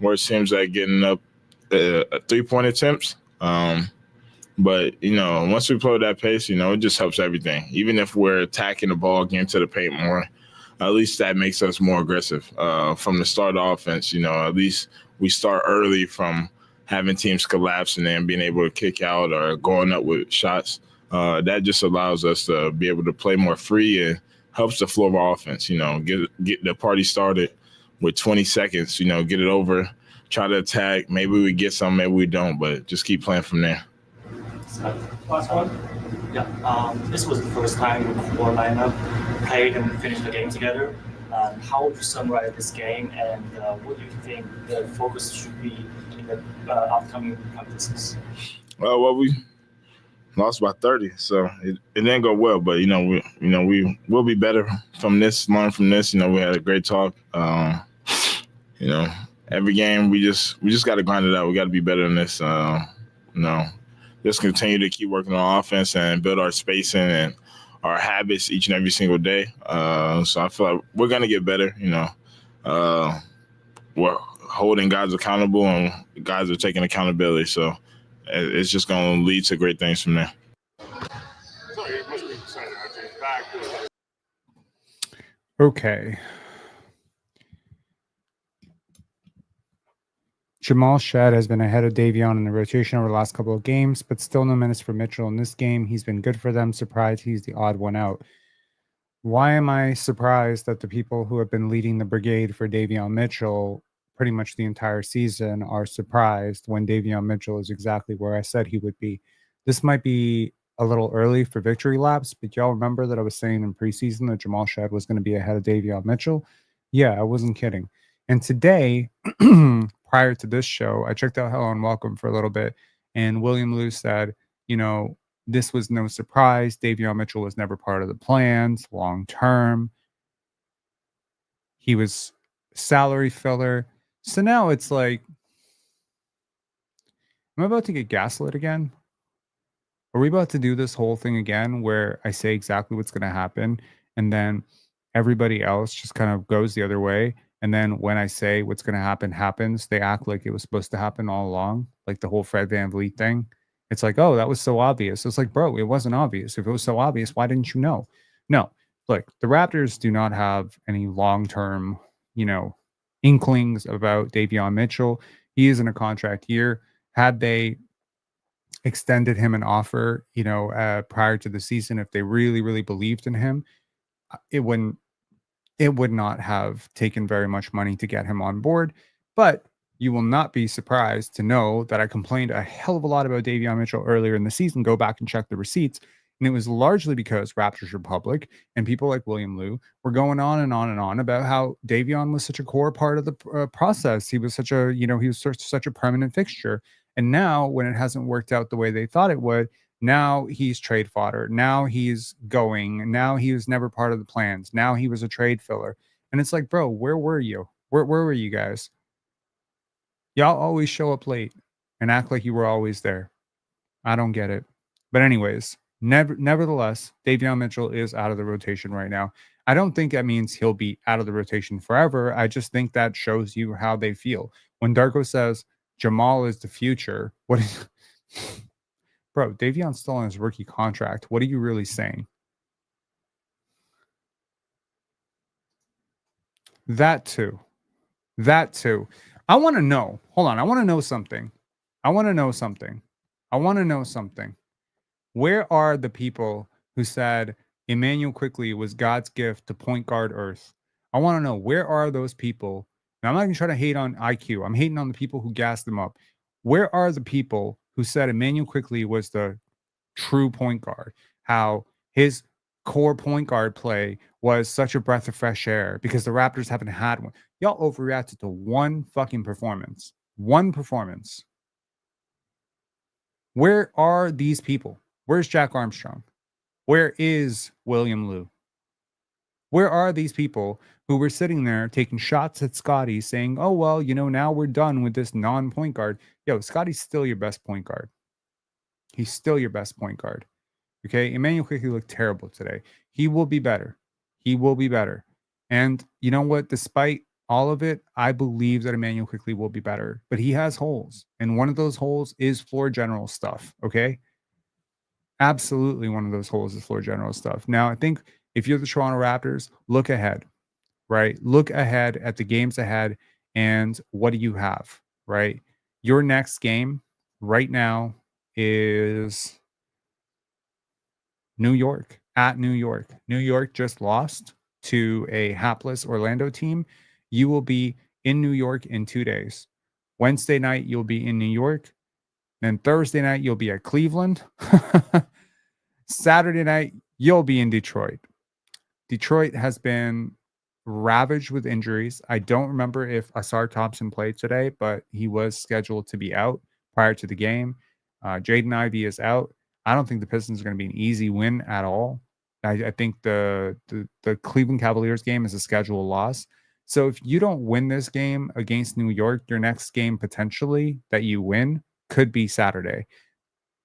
worst teams at getting up three-point attempts. But, once we play that pace, it just helps everything. Even if we're attacking the ball, getting to the paint more, at least that makes us more aggressive. From the start of offense, at least we start early from having teams collapse and then being able to kick out or going up with shots. That just allows us to be able to play more free and helps the flow of our offense, get the party started with 20 seconds, get it over, try to attack. Maybe we get some, maybe we don't, but just keep playing from there. Last one. Yeah. This was the first time the core lineup played and finished the game together. How would you summarize this game, and what do you think the focus should be in the upcoming practices? Well, we lost by 30, so it didn't go well. But we will be better from this. Learn from this. We had a great talk. Every game we just got to grind it out. We got to be better than this. Just continue to keep working on offense and build our spacing and our habits each and every single day. So I feel like we're gonna get better. We're holding guys accountable and guys are taking accountability. So it's just gonna lead to great things from there. Okay. Jamal Shead has been ahead of Davion in the rotation over the last couple of games, but still no minutes for Mitchell in this game. He's been good for them. Surprised he's the odd one out. Why am I surprised that the people who have been leading the brigade for Davion Mitchell pretty much the entire season are surprised when Davion Mitchell is exactly where I said he would be? This might be a little early for victory laps, but y'all remember that I was saying in preseason that Jamal Shead was going to be ahead of Davion Mitchell? Yeah, I wasn't kidding. And today, prior to this show, I checked out Hello and Welcome for a little bit, and William Lou said, this was no surprise. Davion Mitchell was never part of the plans long term. He was salary filler. So now it's like, am I about to get gaslit again? Are we about to do this whole thing again where I say exactly what's going to happen and then everybody else just kind of goes the other way? And then when I say what's going to happen happens, they act like it was supposed to happen all along, like the whole Fred VanVleet thing. It's like, oh, that was so obvious. It's like, bro, it wasn't obvious. If it was so obvious, why didn't you know? No, look, the Raptors do not have any long-term, inklings about Davion Mitchell. He is in a contract year. Had they extended him an offer, prior to the season, if they really, really believed in him, it wouldn't it would not have taken very much money to get him on board. But you will not be surprised to know that I complained a hell of a lot about Davion Mitchell earlier in the season. Go back and check the receipts. And it was largely because Raptors Republic and people like William Liu were going on and on and on about how Davion was such a core part of the process. He was such a permanent fixture. And now, when it hasn't worked out the way they thought it would, now he's trade fodder. Now he's going. Now he was never part of the plans. Now he was a trade filler. And it's like, bro, where were you? Where were you guys? Y'all always show up late and act like you were always there. I don't get it. But anyways, nevertheless, Davion Mitchell is out of the rotation right now. I don't think that means he'll be out of the rotation forever. I just think that shows you how they feel. When Darko says Jamal is the future, what is bro, Davion's still on his rookie contract. What are you really saying? That too. I want to know. Hold on. I want to know something. Where are the people who said Emmanuel Quickley was God's gift to point guard Earth? I want to know, where are those people? Now, I'm not even trying to hate on IQ. I'm hating on the people who gassed them up. Where are the people who said Emmanuel Quickley was the true point guard? How his core point guard play was such a breath of fresh air because the Raptors haven't had one. Y'all overreacted to one fucking performance. One performance. Where are these people? Where's Jack Armstrong? Where is William Liu? Where are these people who were sitting there taking shots at Scottie saying, oh, well, now we're done with this non-point guard. Yo, Scottie's still your best point guard. He's still your best point guard. Okay? Emmanuel Quickley looked terrible today. He will be better. And you know what? Despite all of it, I believe that Emmanuel Quickley will be better. But he has holes. And one of those holes is floor general stuff. Okay? Absolutely, one of those holes is floor general stuff. Now, I think if you're the Toronto Raptors, look ahead, right? Look ahead at the games ahead, and what do you have, right? Your next game right now is New York, at New York. New York just lost to a hapless Orlando team. You will be in New York in 2 days. Wednesday night, you'll be in New York. Then Thursday night, you'll be at Cleveland. Saturday night, you'll be in Detroit. Detroit has been ravaged with injuries. I don't remember if Asar Thompson played today, but he was scheduled to be out prior to the game. Jaden Ivey is out. I don't think the Pistons are going to be an easy win at all. I think the Cleveland Cavaliers game is a scheduled loss. So if you don't win this game against New York, your next game potentially that you win could be Saturday.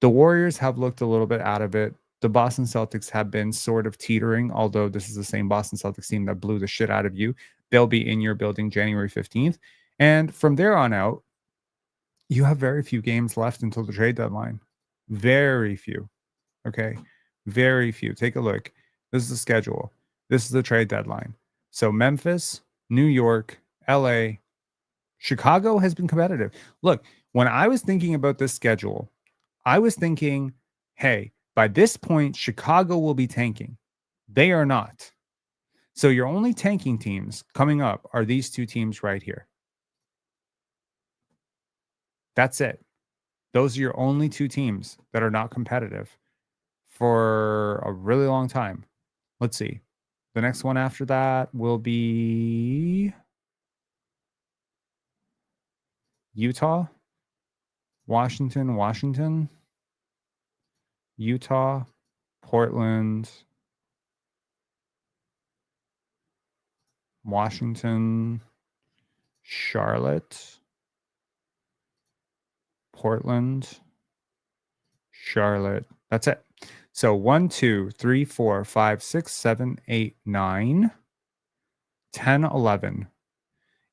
The Warriors have looked a little bit out of it. The Boston Celtics have been sort of teetering, although this is the same Boston Celtics team that blew the shit out of you. They'll be in your building January 15th. And from there on out, you have very few games left until the trade deadline. Very few. Okay? Very few. Take a look. This is the schedule. This is the trade deadline. So Memphis, New York, LA, Chicago has been competitive. Look, when I was thinking about this schedule, I was thinking, hey, by this point, Chicago will be tanking. They are not. So your only tanking teams coming up are these two teams right here. That's it. Those are your only two teams that are not competitive for a really long time. Let's see. The next one after that will be Utah, Washington, Utah, Portland, Washington, Charlotte, Portland, Charlotte. That's it. So 1, 2, 3, 4, 5, 6, 7, 8, 9, 10, 11.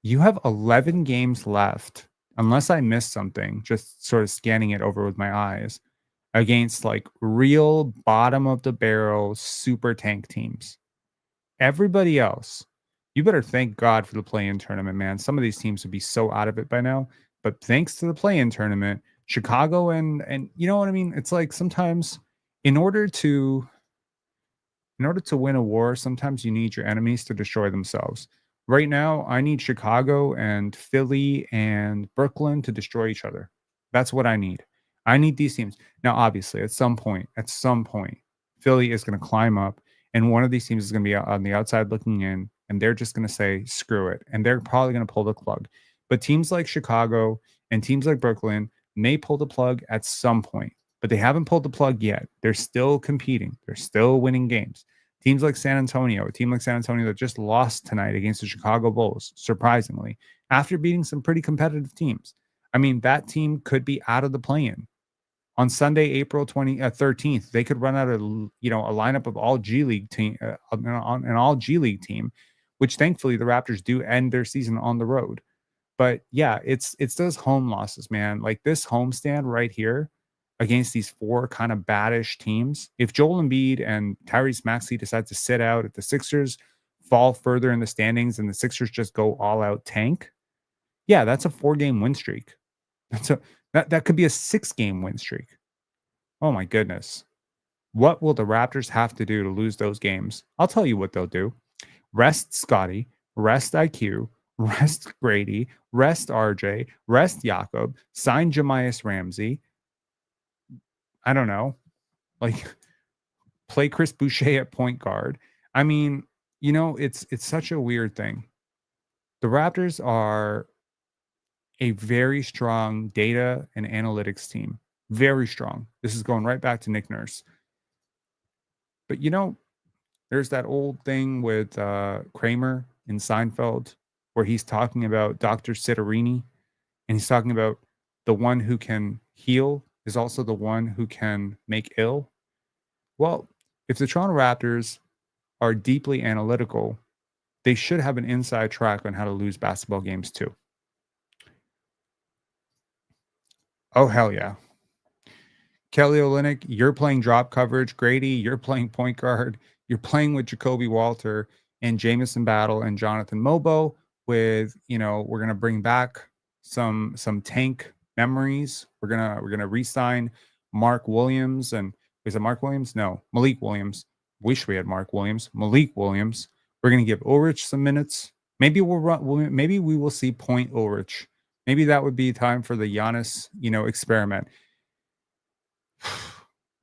You have 11 games left, unless I missed something, just sort of scanning it over with my eyes, against like real bottom of the barrel super tank teams. Everybody else, You better thank God for the play-in tournament, man. Some of these teams would be so out of it by now. But thanks to the play-in tournament, Chicago and you know what I mean? It's like sometimes in order to win a war, sometimes you need your enemies to destroy themselves. Right now, I need Chicago and Philly and Brooklyn to destroy each other. That's what I need. I need these teams. Now, obviously, at some point, Philly is going to climb up, and one of these teams is going to be on the outside looking in, and they're just going to say, screw it. And they're probably going to pull the plug. But teams like Chicago and teams like Brooklyn may pull the plug at some point, but they haven't pulled the plug yet. They're still competing. They're still winning games. Teams like San Antonio, a team like San Antonio that just lost tonight against the Chicago Bulls, surprisingly, after beating some pretty competitive teams. I mean, that team could be out of the play-in. On Sunday, April 13th, they could run out of a lineup of all G League team, an all G League team, which thankfully the Raptors do end their season on the road. But yeah, it's those home losses, man. Like this homestand right here against these four kind of baddish teams. If Joel Embiid and Tyrese Maxey decide to sit out, if the Sixers fall further in the standings and the Sixers just go all out tank, yeah, that's a 4-game win streak. That could be a 6-game win streak. Oh my goodness. What will the Raptors have to do to lose those games? I'll tell you what they'll do. Rest Scottie, rest IQ, rest Grady, rest RJ, rest Jakob, sign Jamias Ramsey. I don't know. Like play Chris Boucher at point guard. I mean, it's such a weird thing. The Raptors are a very strong data and analytics team. Very strong. This is going right back to Nick Nurse. But there's that old thing with Kramer in Seinfeld where he's talking about Dr. Sitterini, and he's talking about the one who can heal is also the one who can make ill. Well, if the Toronto Raptors are deeply analytical, they should have an inside track on how to lose basketball games too. Oh, hell yeah. Kelly Olynyk, you're playing drop coverage. Grady, you're playing point guard. You're playing with Jacoby Walter and Jamison Battle and Jonathan Mobo with, we're going to bring back some tank memories. We're going to re-sign Mark Williams. And is it Mark Williams? No, Malik Williams. Wish we had Mark Williams. Malik Williams. We're going to give Ulrich some minutes. Maybe maybe we will see point Ulrich. Maybe that would be time for the Giannis, experiment.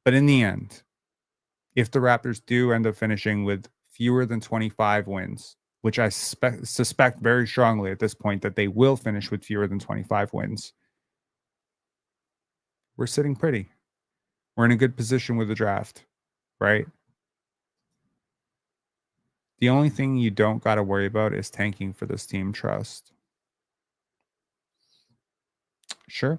But in the end, if the Raptors do end up finishing with fewer than 25 wins, which I suspect very strongly at this point that they will finish with fewer than 25 wins, we're sitting pretty. We're in a good position with the draft, right? The only thing you don't got to worry about is tanking for this team trust. Sure.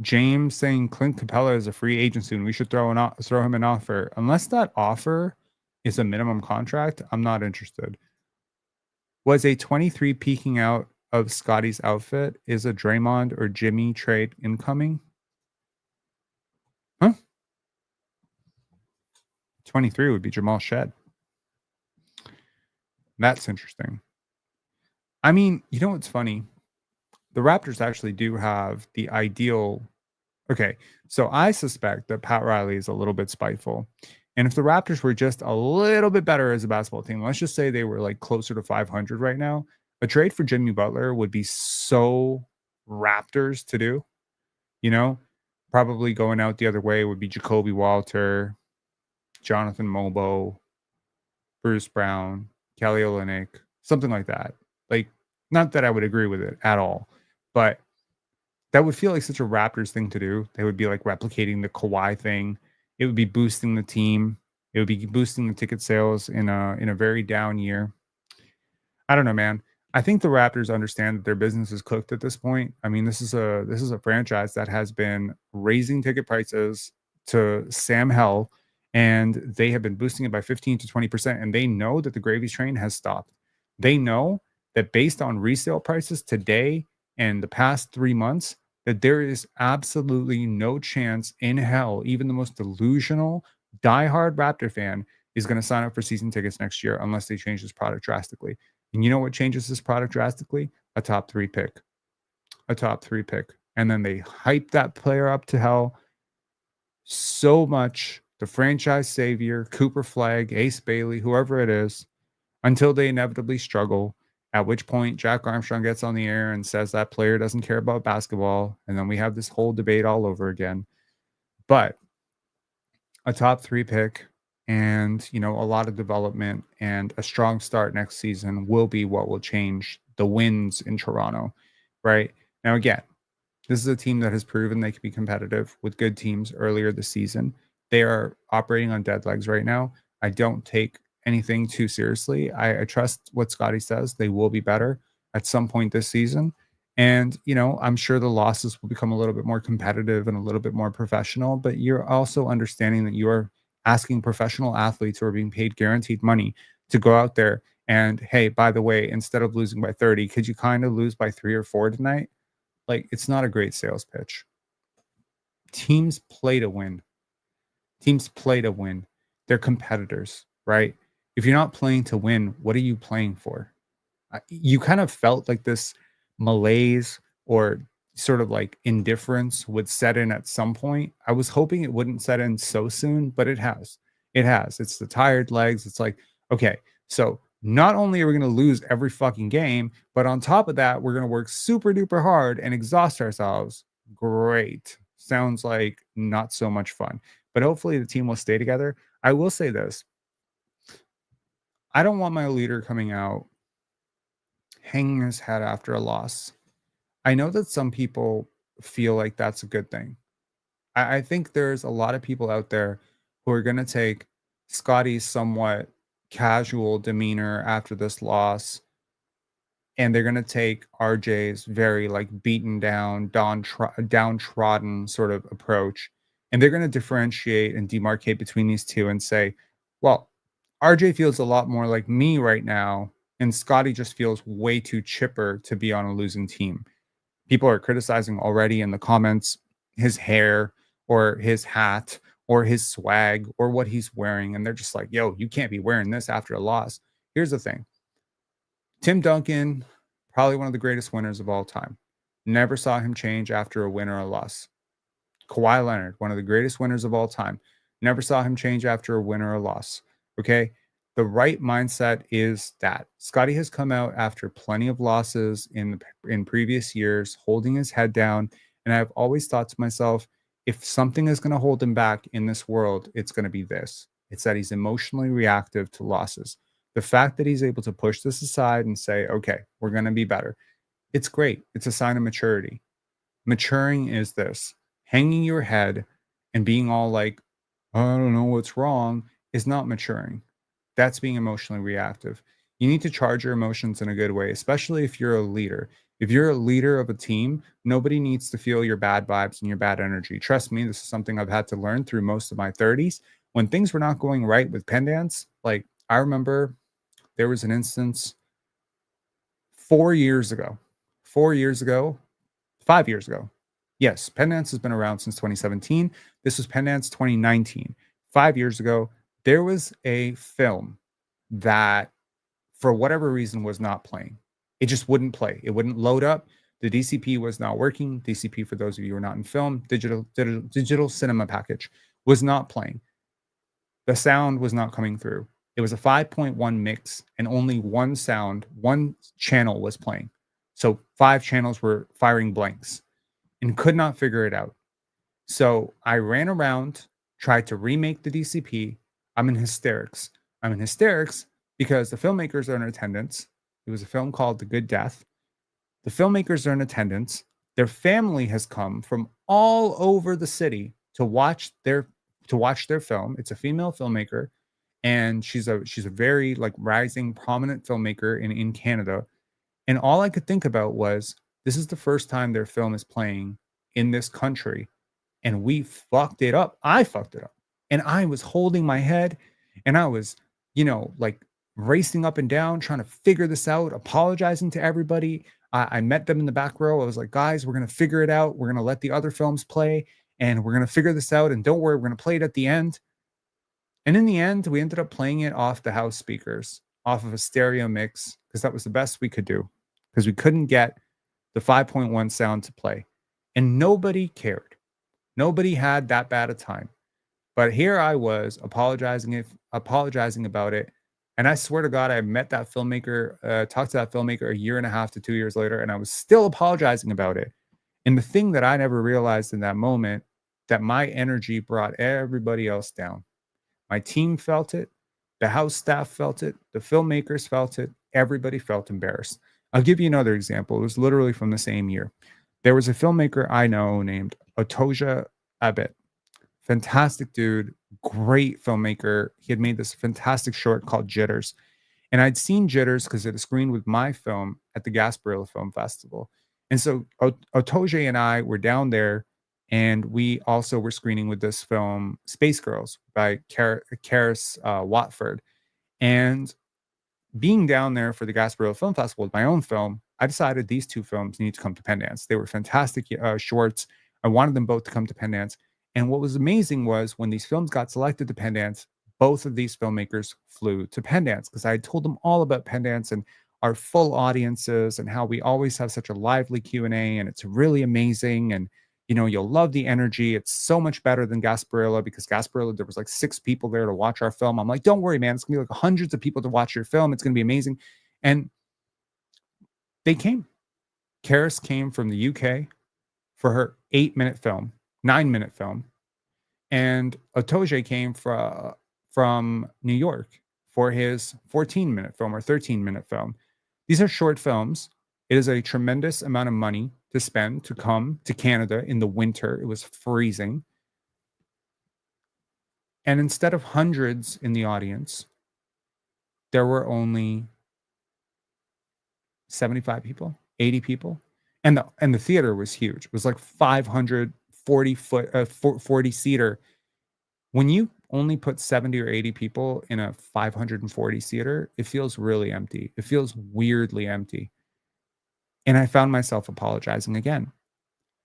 James saying Clint Capella is a free agent soon. We should throw him an offer. Unless that offer is a minimum contract, I'm not interested. Was a 23 peeking out of Scottie's outfit? Is a Draymond or Jimmy trade incoming? Huh? 23 would be Jamal Shed. That's interesting. I mean, you know what's funny? The Raptors actually do have the ideal. Okay, so I suspect that Pat Riley is a little bit spiteful. And if the Raptors were just a little bit better as a basketball team, let's just say they were like closer to 500 right now, a trade for Jimmy Butler would be so Raptors to do. Probably going out the other way would be Jacoby Walter, Jonathan Mobo, Bruce Brown, Kelly Olynyk, something like that. Like, not that I would agree with it at all, but that would feel like such a Raptors thing to do. They would be like replicating the Kawhi thing. It would be boosting the team. It would be boosting the ticket sales in a very down year. I don't know, man. I think the Raptors understand that their business is cooked at this point. I mean, this is a franchise that has been raising ticket prices to Sam Hell, and they have been boosting it by 15 to 20%. And they know that the gravy train has stopped. They know that based on resale prices today and the past 3 months, that there is absolutely no chance in hell, even the most delusional, diehard Raptor fan is going to sign up for season tickets next year unless they change this product drastically. And you know what changes this product drastically? A top 3 pick. A top 3 pick. And then they hype that player up to hell so much, the franchise savior, Cooper Flag, Ace Bailey, whoever it is, until they inevitably struggle, at which point Jack Armstrong gets on the air and says that player doesn't care about basketball. And then we have this whole debate all over again. But a top 3 pick and, a lot of development and a strong start next season will be what will change the wins in Toronto, right? Now, again, this is a team that has proven they can be competitive with good teams earlier this season. They are operating on dead legs right now. I don't take anything too seriously. I trust what Scottie says. They will be better at some point this season. And, I'm sure the losses will become a little bit more competitive and a little bit more professional, but you're also understanding that you're asking professional athletes who are being paid guaranteed money to go out there and, hey, by the way, instead of losing by 30, could you kind of lose by 3 or 4 tonight? Like, it's not a great sales pitch. Teams play to win. Teams play to win. They're competitors, right? If you're not playing to win, what are you playing for? You kind of felt like this malaise or sort of like indifference would set in at some point. I was hoping it wouldn't set in so soon, but it has. It has. It's the tired legs. It's like, okay, so not only are we going to lose every fucking game, but on top of that, we're going to work super duper hard and exhaust ourselves. Great. Sounds like not so much fun, but hopefully the team will stay together. I will say this. I don't want my leader coming out hanging his head after a loss. I know that some people feel like that's a good thing. I think there's a lot of people out there who are going to take Scottie's somewhat casual demeanor after this loss, and they're going to take RJ's very like beaten down, downtrodden sort of approach, and they're going to differentiate and demarcate between these two and say, well, RJ feels a lot more like me right now, and Scottie just feels way too chipper to be on a losing team. People are criticizing already in the comments his hair or his hat or his swag or what he's wearing. And they're just like, yo, you can't be wearing this after a loss. Here's the thing. Tim Duncan, probably one of the greatest winners of all time. Never saw him change after a win or a loss. Kawhi Leonard, one of the greatest winners of all time. Never saw him change after a win or a loss. Okay? The right mindset is that Scottie has come out after plenty of losses in previous years, holding his head down. And I've always thought to myself, if something is going to hold him back in this world, it's going to be this. It's that he's emotionally reactive to losses. The fact that he's able to push this aside and say, okay, we're going to be better. It's great. It's a sign of maturity. Maturing is this. Hanging your head and being all like, I don't know what's wrong, is not maturing. That's being emotionally reactive. You need to charge your emotions in a good way, especially if you're a leader. If you're a leader of a team, nobody needs to feel your bad vibes and your bad energy. Trust me, this is something I've had to learn through most of my 30s. When things were not going right with Penn Dance, like I remember there was an instance 5 years ago. Yes, Penn Dance has been around since 2017. This was Penn Dance 2019. 5 years ago, there was a film that, for whatever reason, was not playing. It just wouldn't play. It wouldn't load up. The DCP was not working. DCP, for those of you who are not in film, digital cinema package, was not playing. The sound was not coming through. It was a 5.1 mix, and only one channel was playing. So 5 channels were firing blanks and could not figure it out. So I ran around, tried to remake the DCP. I'm in hysterics because the filmmakers are in attendance. It was a film called The Good Death. The filmmakers are in attendance. Their family has come from all over the city to watch their film. It's a female filmmaker, and she's a very like rising prominent filmmaker in Canada. And all I could think about was, this is the first time their film is playing in this country, and we fucked it up. I fucked it up. And I was holding my head, and I was, like racing up and down, trying to figure this out, apologizing to everybody. I met them in the back row. I was like, guys, we're going to figure it out. We're going to let the other films play, and we're going to figure this out. And don't worry, we're going to play it at the end. And in the end, we ended up playing it off the house speakers, off of a stereo mix, because that was the best we could do, because we couldn't get the 5.1 sound to play. And nobody cared. Nobody had that bad a time. But here I was apologizing about it. And I swear to God, I met that filmmaker, talked to that filmmaker a year and a half to 2 years later, and I was still apologizing about it. And the thing that I never realized in that moment, that my energy brought everybody else down. My team felt it. The house staff felt it. The filmmakers felt it. Everybody felt embarrassed. I'll give you another example. It was literally from the same year. There was a filmmaker I know named Otoja Abbott. Fantastic dude, great filmmaker. He had made this fantastic short called Jitters. And I'd seen Jitters because it screened with my film at the Gasparilla Film Festival. And so Otoje and I were down there, and we also were screening with this film, Space Girls, by Karis Watford. And being down there for the Gasparilla Film Festival with my own film, I decided these two films need to come to Pendance. They were fantastic shorts. I wanted them both to come to Pendance. And what was amazing was when these films got selected to Pendance, both of these filmmakers flew to Pendance, because I had told them all about Pendance and our full audiences and how we always have such a lively Q&A, and it's really amazing. And, you know, you'll love the energy. It's so much better than Gasparilla, because Gasparilla, there was like 6 people there to watch our film. I'm like, don't worry, man. It's going to be like hundreds of people to watch your film. It's going to be amazing. And they came. Karis came from the UK for her 8-minute film, 9-minute film. And Otoje came from New York for his 14-minute film or 13-minute film. These are short films. It is a tremendous amount of money to spend to come to Canada in the winter. It was freezing. And instead of hundreds in the audience, there were only 75 people, 80 people. And the theater was huge. It was like 40 seater. When you only put 70 or 80 people in a 540 seater, it feels really empty. It feels weirdly empty. And I found myself apologizing again.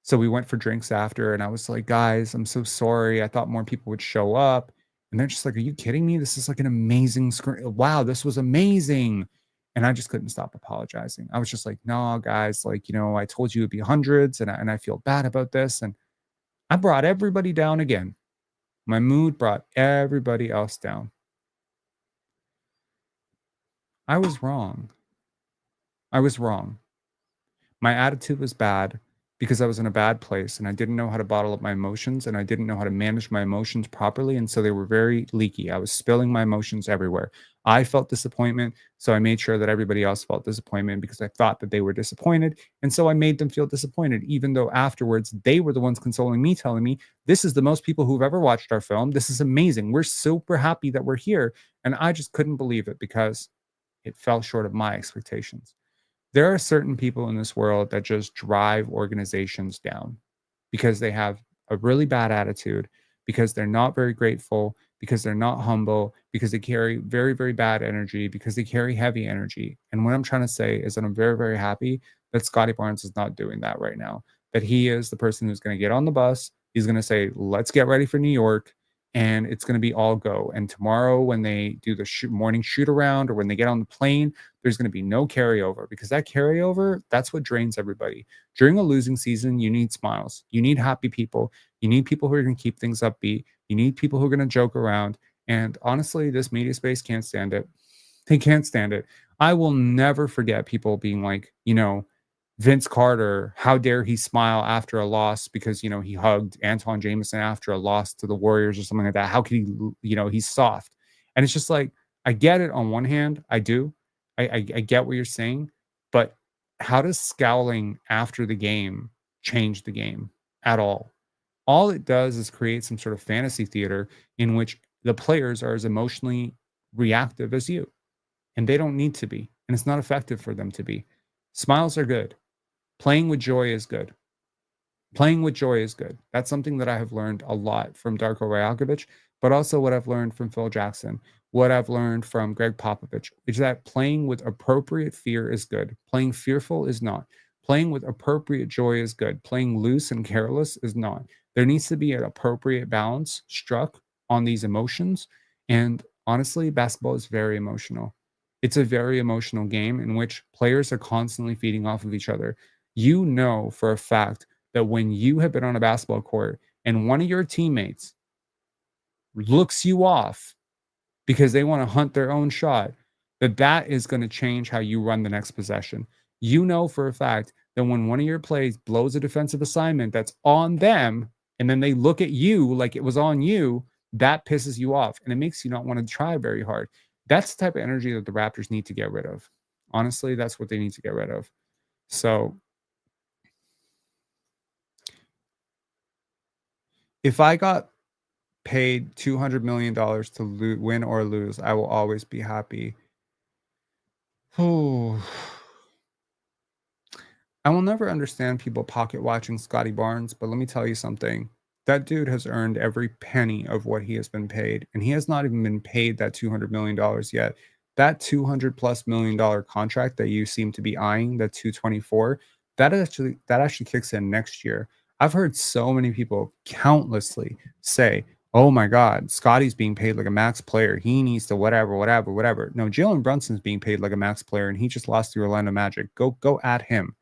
So we went for drinks after, and I was like, guys, I'm so sorry. I thought more people would show up. And they're just like, are you kidding me? This is like an amazing screen. Wow, this was amazing. And I just couldn't stop apologizing. I was just like, no, guys, like, you know, I told you it'd be hundreds, and I feel bad about this. And I brought everybody down again. My mood brought everybody else down. I was wrong. I was wrong. My attitude was bad because I was in a bad place, and I didn't know how to bottle up my emotions, and I didn't know how to manage my emotions properly. And so they were very leaky. I was spilling my emotions everywhere. I felt disappointment, so I made sure that everybody else felt disappointment because I thought that they were disappointed. And so I made them feel disappointed, even though afterwards they were the ones consoling me, telling me, this is the most people who've ever watched our film. This is amazing. We're super happy that we're here. And I just couldn't believe it because it fell short of my expectations. There are certain people in this world that just drive organizations down because they have a really bad attitude, because they're not very grateful, because they're not humble, because they carry very, very bad energy, because they carry heavy energy. And what I'm trying to say is that I'm very, very happy that Scottie Barnes is not doing that right now, that he is the person who's going to get on the bus. He's going to say, let's get ready for New York. And it's going to be all go. And tomorrow, when they do the morning shoot around, or when they get on the plane, there's going to be no carryover, because that carryover, that's what drains everybody. During a losing season, you need smiles. You need happy people. You need people who are going to keep things upbeat. You need people who are going to joke around. And honestly, this media space can't stand it. They can't stand it. I will never forget people being like, you know, Vince Carter, how dare he smile after a loss because, you know, he hugged Antoine Jameson after a loss to the Warriors or something like that. How could he, you know, he's soft. And it's just like, I get it on one hand. I do. I get what you're saying. But how does scowling after the game change the game at all? All it does is create some sort of fantasy theater in which the players are as emotionally reactive as you. And they don't need to be. And it's not effective for them to be. Smiles are good. Playing with joy is good. Playing with joy is good. That's something that I have learned a lot from Darko Rajakovic, but also what I've learned from Phil Jackson, what I've learned from Greg Popovich, is that playing with appropriate fear is good. Playing fearful is not. Playing with appropriate joy is good. Playing loose and careless is not. There needs to be an appropriate balance struck on these emotions. And honestly, basketball is very emotional. It's a very emotional game in which players are constantly feeding off of each other. You know for a fact that when you have been on a basketball court and one of your teammates looks you off because they want to hunt their own shot, that is going to change how you run the next possession. You know for a fact that when one of your plays blows a defensive assignment that's on them, and then they look at you like it was on you, that pisses you off and it makes you not want to try very hard. That's the type of energy that the Raptors need to get rid of. Honestly, that's what they need to get rid of. So if I got paid $200 million to win or lose, I will always be happy. Oh, I will never understand people pocket watching Scottie Barnes, but let me tell you something. That dude has earned every penny of what he has been paid, and he has not even been paid that $200 million yet. That $200+ million contract that you seem to be eyeing, that 224, that actually kicks in next year. I've heard so many people countlessly say, "Oh my God, Scottie's being paid like a max player. He needs to whatever." No, Jalen Brunson's being paid like a max player, and he just lost to Orlando Magic. Go at him.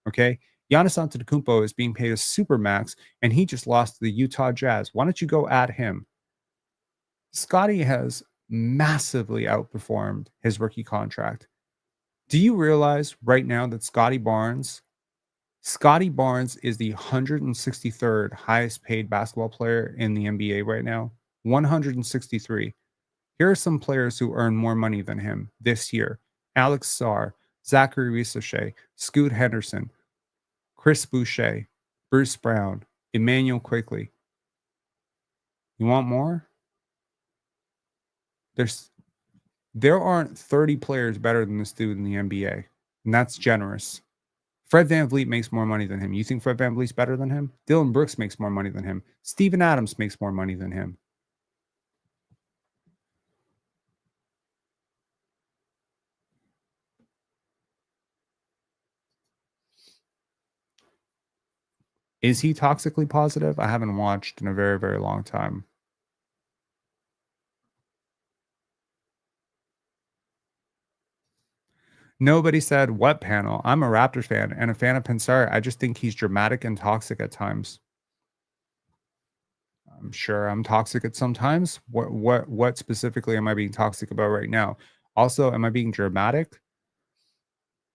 Okay. Giannis Antetokounmpo is being paid a super max, and he just lost to the Utah Jazz. Why don't you go at him? Scottie has massively outperformed his rookie contract. Do you realize right now that Scottie Barnes is the 163rd highest paid basketball player in the NBA right now? 163. Here are some players who earn more money than him this year: Alex Sarr, Zachary Risochet, Scoot Henderson, Chris Boucher, Bruce Brown, Emmanuel Quickly. You want more? There aren't 30 players better than this dude in the NBA, and that's generous. Fred VanVleet makes more money than him. You think Fred VanVleet's better than him? Dylan Brooks makes more money than him. Steven Adams makes more money than him. Is he toxically positive? I haven't watched in a very, very long time. Nobody said what panel. I'm a Raptors fan and a fan of Pensare. I just think he's dramatic and toxic at times. I'm sure I'm toxic at some times. What specifically am I being toxic about right now? Also, am I being dramatic?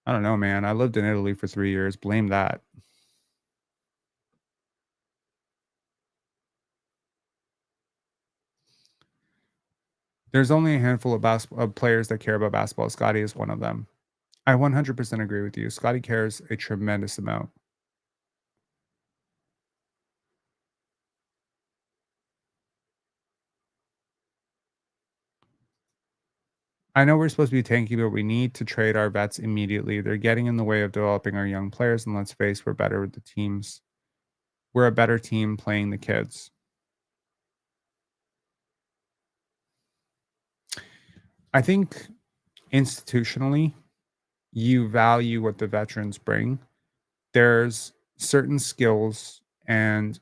I don't know, man. I lived in Italy for 3 years. Blame that. There's only a handful of players that care about basketball. Scottie is one of them. I 100% agree with you. Scottie cares a tremendous amount. I know we're supposed to be tanky, but we need to trade our vets immediately. They're getting in the way of developing our young players, and let's face, we're better with the teams. We're a better team playing the kids. I think institutionally, you value what the veterans bring. There's certain skills and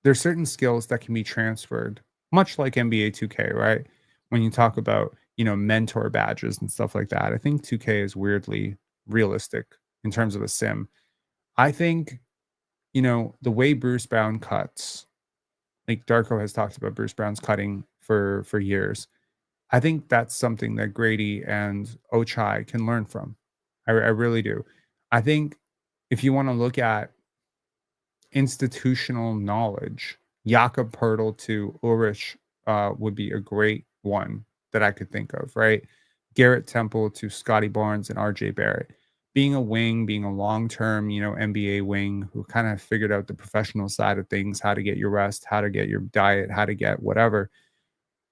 there's certain skills that can be transferred, much like NBA 2K, right? When you talk about, mentor badges and stuff like that. I think 2K is weirdly realistic in terms of a sim. I think, the way Bruce Brown cuts, like Darko has talked about Bruce Brown's cutting for years. I think that's something that Grady and Ochai can learn from. I really do. I think if you want to look at institutional knowledge, Jakob Pertl to Ulrich would be a great one that I could think of, right? Garrett Temple to Scottie Barnes and RJ Barrett. Being a wing, being a long-term, NBA wing who kind of figured out the professional side of things, how to get your rest, how to get your diet, how to get whatever.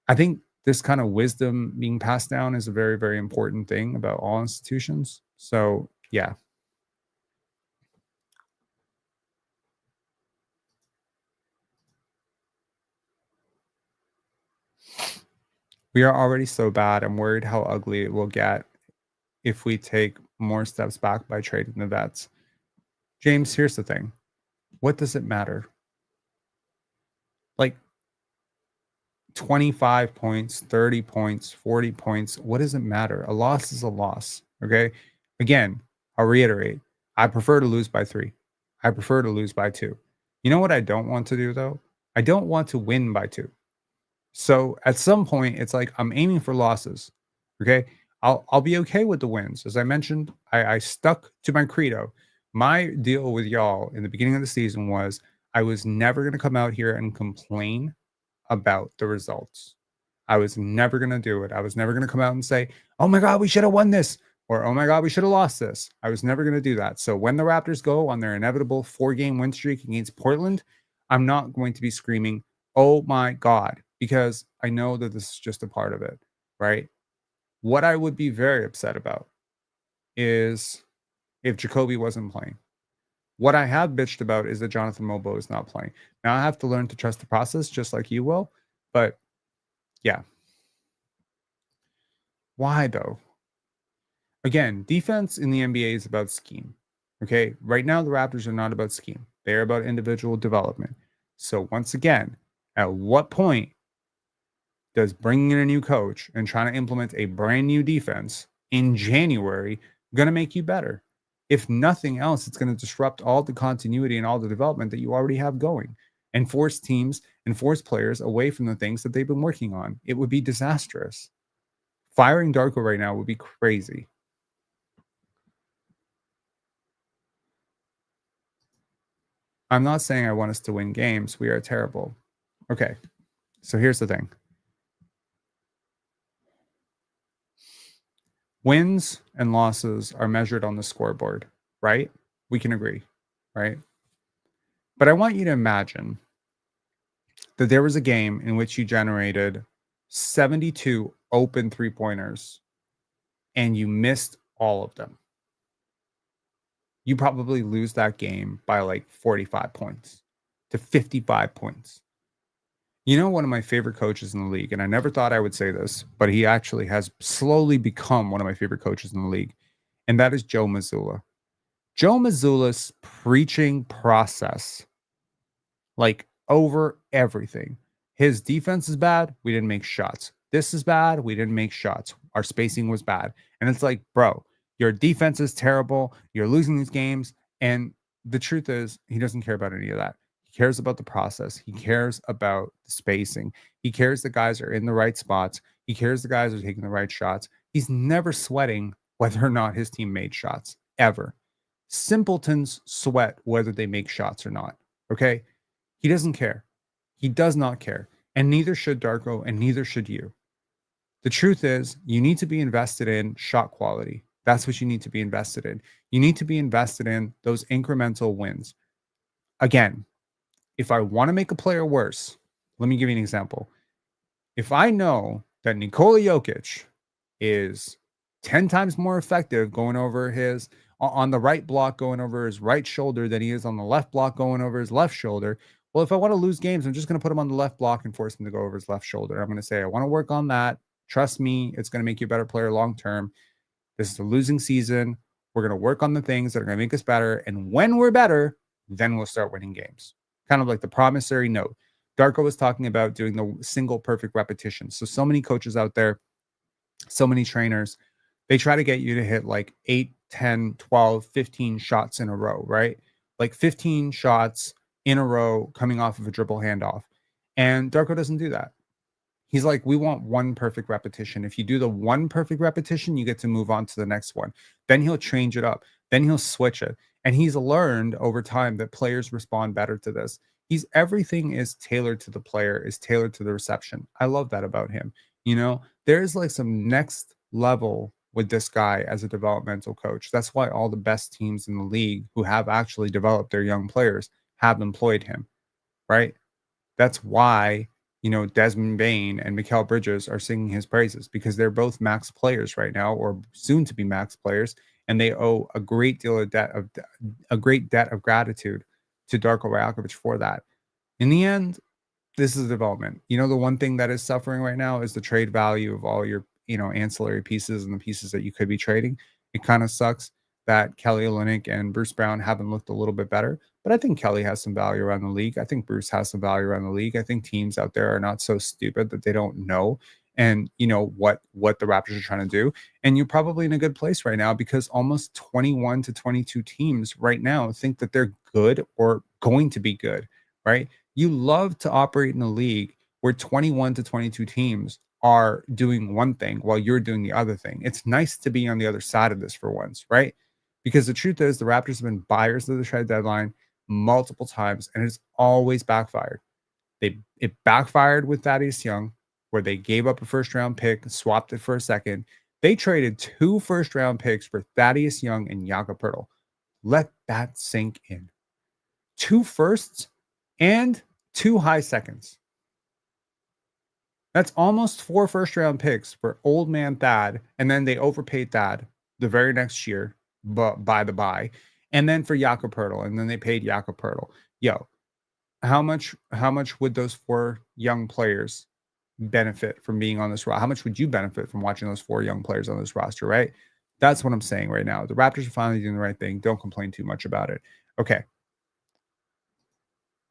I think this kind of wisdom being passed down is a very, very important thing about all institutions. So, yeah. We are already so bad. I'm worried how ugly it will get if we take more steps back by trading the vets. James, here's the thing. What does it matter? Like, 25 points, 30 points, 40 points. What does it matter? A loss is a loss. Okay. Again, I'll reiterate. I prefer to lose by 3. I prefer to lose by 2. You know what I don't want to do though? I don't want to win by 2. So at some point, it's like I'm aiming for losses. Okay. I'll be okay with the wins. As I mentioned, I stuck to my credo. My deal with y'all in the beginning of the season was I was never going to come out here and complain about the results. I was never going to do it. I was never going to come out and say, oh my God, we should have won this. Or, oh my God, we should have lost this. I was never going to do that. So when the Raptors go on their inevitable 4-game win streak against Portland, I'm not going to be screaming, oh my God, because I know that this is just a part of it, right? What I would be very upset about is if Jacoby wasn't playing. What I have bitched about is that Jonathan Mobo is not playing. Now I have to learn to trust the process just like you will. But yeah. Why though? Again, defense in the NBA is about scheme. Okay. Right now, the Raptors are not about scheme. They're about individual development. So once again, at what point does bringing in a new coach and trying to implement a brand new defense in January going to make you better? If nothing else, it's going to disrupt all the continuity and all the development that you already have going and force teams and force players away from the things that they've been working on. It would be disastrous. Firing Darko right now would be crazy. I'm not saying I want us to win games. We are terrible. Okay, so here's the thing. Wins and losses are measured on the scoreboard, right? We can agree, right? But I want you to imagine that there was a game in which you generated 72 open three-pointers and you missed all of them. You probably lose that game by like 45 points to 55 points. You know, one of my favorite coaches in the league, and I never thought I would say this, but he actually has slowly become one of my favorite coaches in the league, and that is Joe Mazzulla. Joe Mazzulla's preaching process, like over everything. His defense is bad. We didn't make shots. This is bad. We didn't make shots. Our spacing was bad. And it's like, bro, your defense is terrible. You're losing these games. And the truth is, he doesn't care about any of that. He cares about the process. He cares about the spacing. He cares the guys are in the right spots. He cares the guys are taking the right shots. He's never sweating whether or not his team made shots, ever. Simpletons sweat whether they make shots or not. Okay? He doesn't care. He does not care. And neither should Darko, and neither should you. The truth is, you need to be invested in shot quality. That's what you need to be invested in. You need to be invested in those incremental wins. Again, if I want to make a player worse, let me give you an example. If I know that Nikola Jokic is 10 times more effective going over his on the right block, going over his right shoulder than he is on the left block, going over his left shoulder. Well, if I want to lose games, I'm just going to put him on the left block and force him to go over his left shoulder. I'm going to say, I want to work on that. Trust me, it's going to make you a better player long term. This is a losing season. We're going to work on the things that are going to make us better. And when we're better, then we'll start winning games. Kind of like the promissory note. Darko was talking about doing the single perfect repetition. So many coaches out there, so many trainers, they try to get you to hit like 8, 10, 12, 15 shots in a row, right? Like 15 shots in a row coming off of a dribble handoff. And Darko doesn't do that. He's like, we want one perfect repetition. If you do the one perfect repetition, you get to move on to the next one. Then he'll change it up. Then he'll switch it. And he's learned over time that players respond better to this. Everything is tailored to the player, is tailored to the reception. I love that about him. You know, there's like some next level with this guy as a developmental coach. That's why all the best teams in the league who have actually developed their young players have employed him, right? That's why, you know, Desmond Bain and Mikal Bridges are singing his praises, because they're both max players right now, or soon to be max players, and they owe a great deal of debt of gratitude to Darko Rajakovic for that. In the end, this is development. You know, the one thing that is suffering right now is the trade value of all your, you know, ancillary pieces and the pieces that you could be trading. It kind of sucks that Kelly Olynyk and Bruce Brown haven't looked a little bit better, But I think Kelly has some value around the league. I think Bruce has some value around the league. I think teams out there are not so stupid that they don't know and what the Raptors are trying to do. And you're probably in a good place right now because almost 21 to 22 teams right now think that they're good or going to be good, right? You love to operate in a league where 21 to 22 teams are doing one thing while you're doing the other thing. It's nice to be on the other side of this for once, right? Because the truth is the Raptors have been buyers of the trade deadline multiple times, and it's always backfired. It backfired with Thaddeus Young, where they gave up a first-round pick, swapped it for a second. They traded 2 first-round picks for Thaddeus Young and Jakob Poeltl. Let that sink in. 2 firsts and 2 high seconds. That's almost 4 first-round picks for old man Thad, and then they overpaid Thad the very next year, but by the by. And then for Jakob Poeltl, and then they paid Jakob Poeltl. Yo, how much would those 4 young players benefit from being on this roster? How much would you benefit from watching those 4 young players on this roster, right? That's what I'm saying right now. The Raptors are finally doing the right thing. Don't complain too much about it. Okay.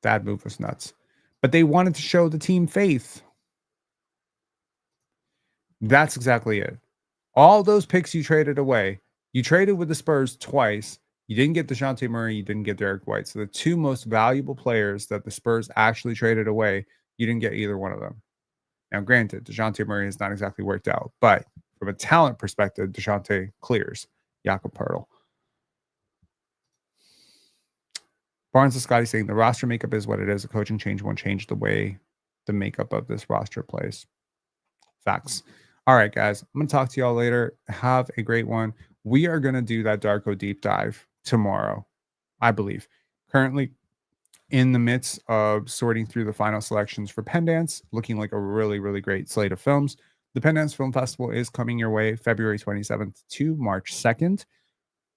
That move was nuts. But they wanted to show the team faith. That's exactly it. All those picks you traded away, you traded with the Spurs twice. You didn't get DeJounte Murray. You didn't get Derek White. So the 2 most valuable players that the Spurs actually traded away, you didn't get either one of them. Now, granted, DeJounte Murray has not exactly worked out, but from a talent perspective, DeJounte clears Jakob Poeltl. Barnes and Scottie saying the roster makeup is what it is. A coaching change won't change the way the makeup of this roster plays. Facts. All right, guys. I'm going to talk to y'all later. Have a great one. We are going to do that Darko deep dive tomorrow, I believe. Currently in the midst of sorting through the final selections for Pendance, looking like a really, really great slate of films. The Pendance Film Festival is coming your way February 27th to March 2nd.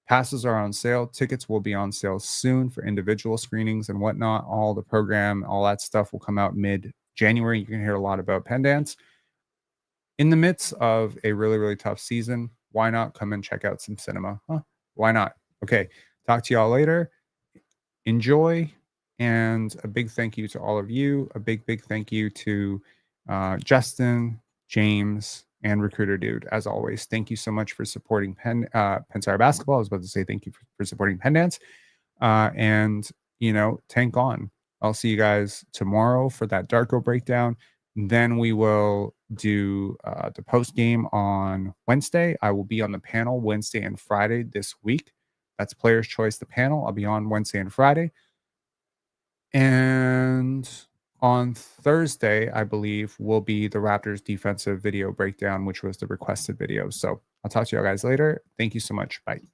Passes are on sale. Tickets will be on sale soon for individual screenings and whatnot. All the program, all that stuff will come out mid-January. You can hear a lot about Pendance. In the midst of a really, really tough season, why not come and check out some cinema? Huh? Why not? Okay, talk to y'all later. Enjoy. And a big thank you to all of you. A big, big thank you to Justin, James, and Recruiter Dude. As always, thank you so much for supporting PENSARE Basketball. I was about to say thank you for supporting Pendance. And, tank on. I'll see you guys tomorrow for that Darko breakdown. Then we will do the post game on Wednesday. I will be on the panel Wednesday and Friday this week. That's Player's Choice, the panel. I'll be on Wednesday and Friday. And on Thursday, I believe, will be the Raptors defensive video breakdown, which was the requested video. So I'll talk to you guys later. Thank you so much. Bye.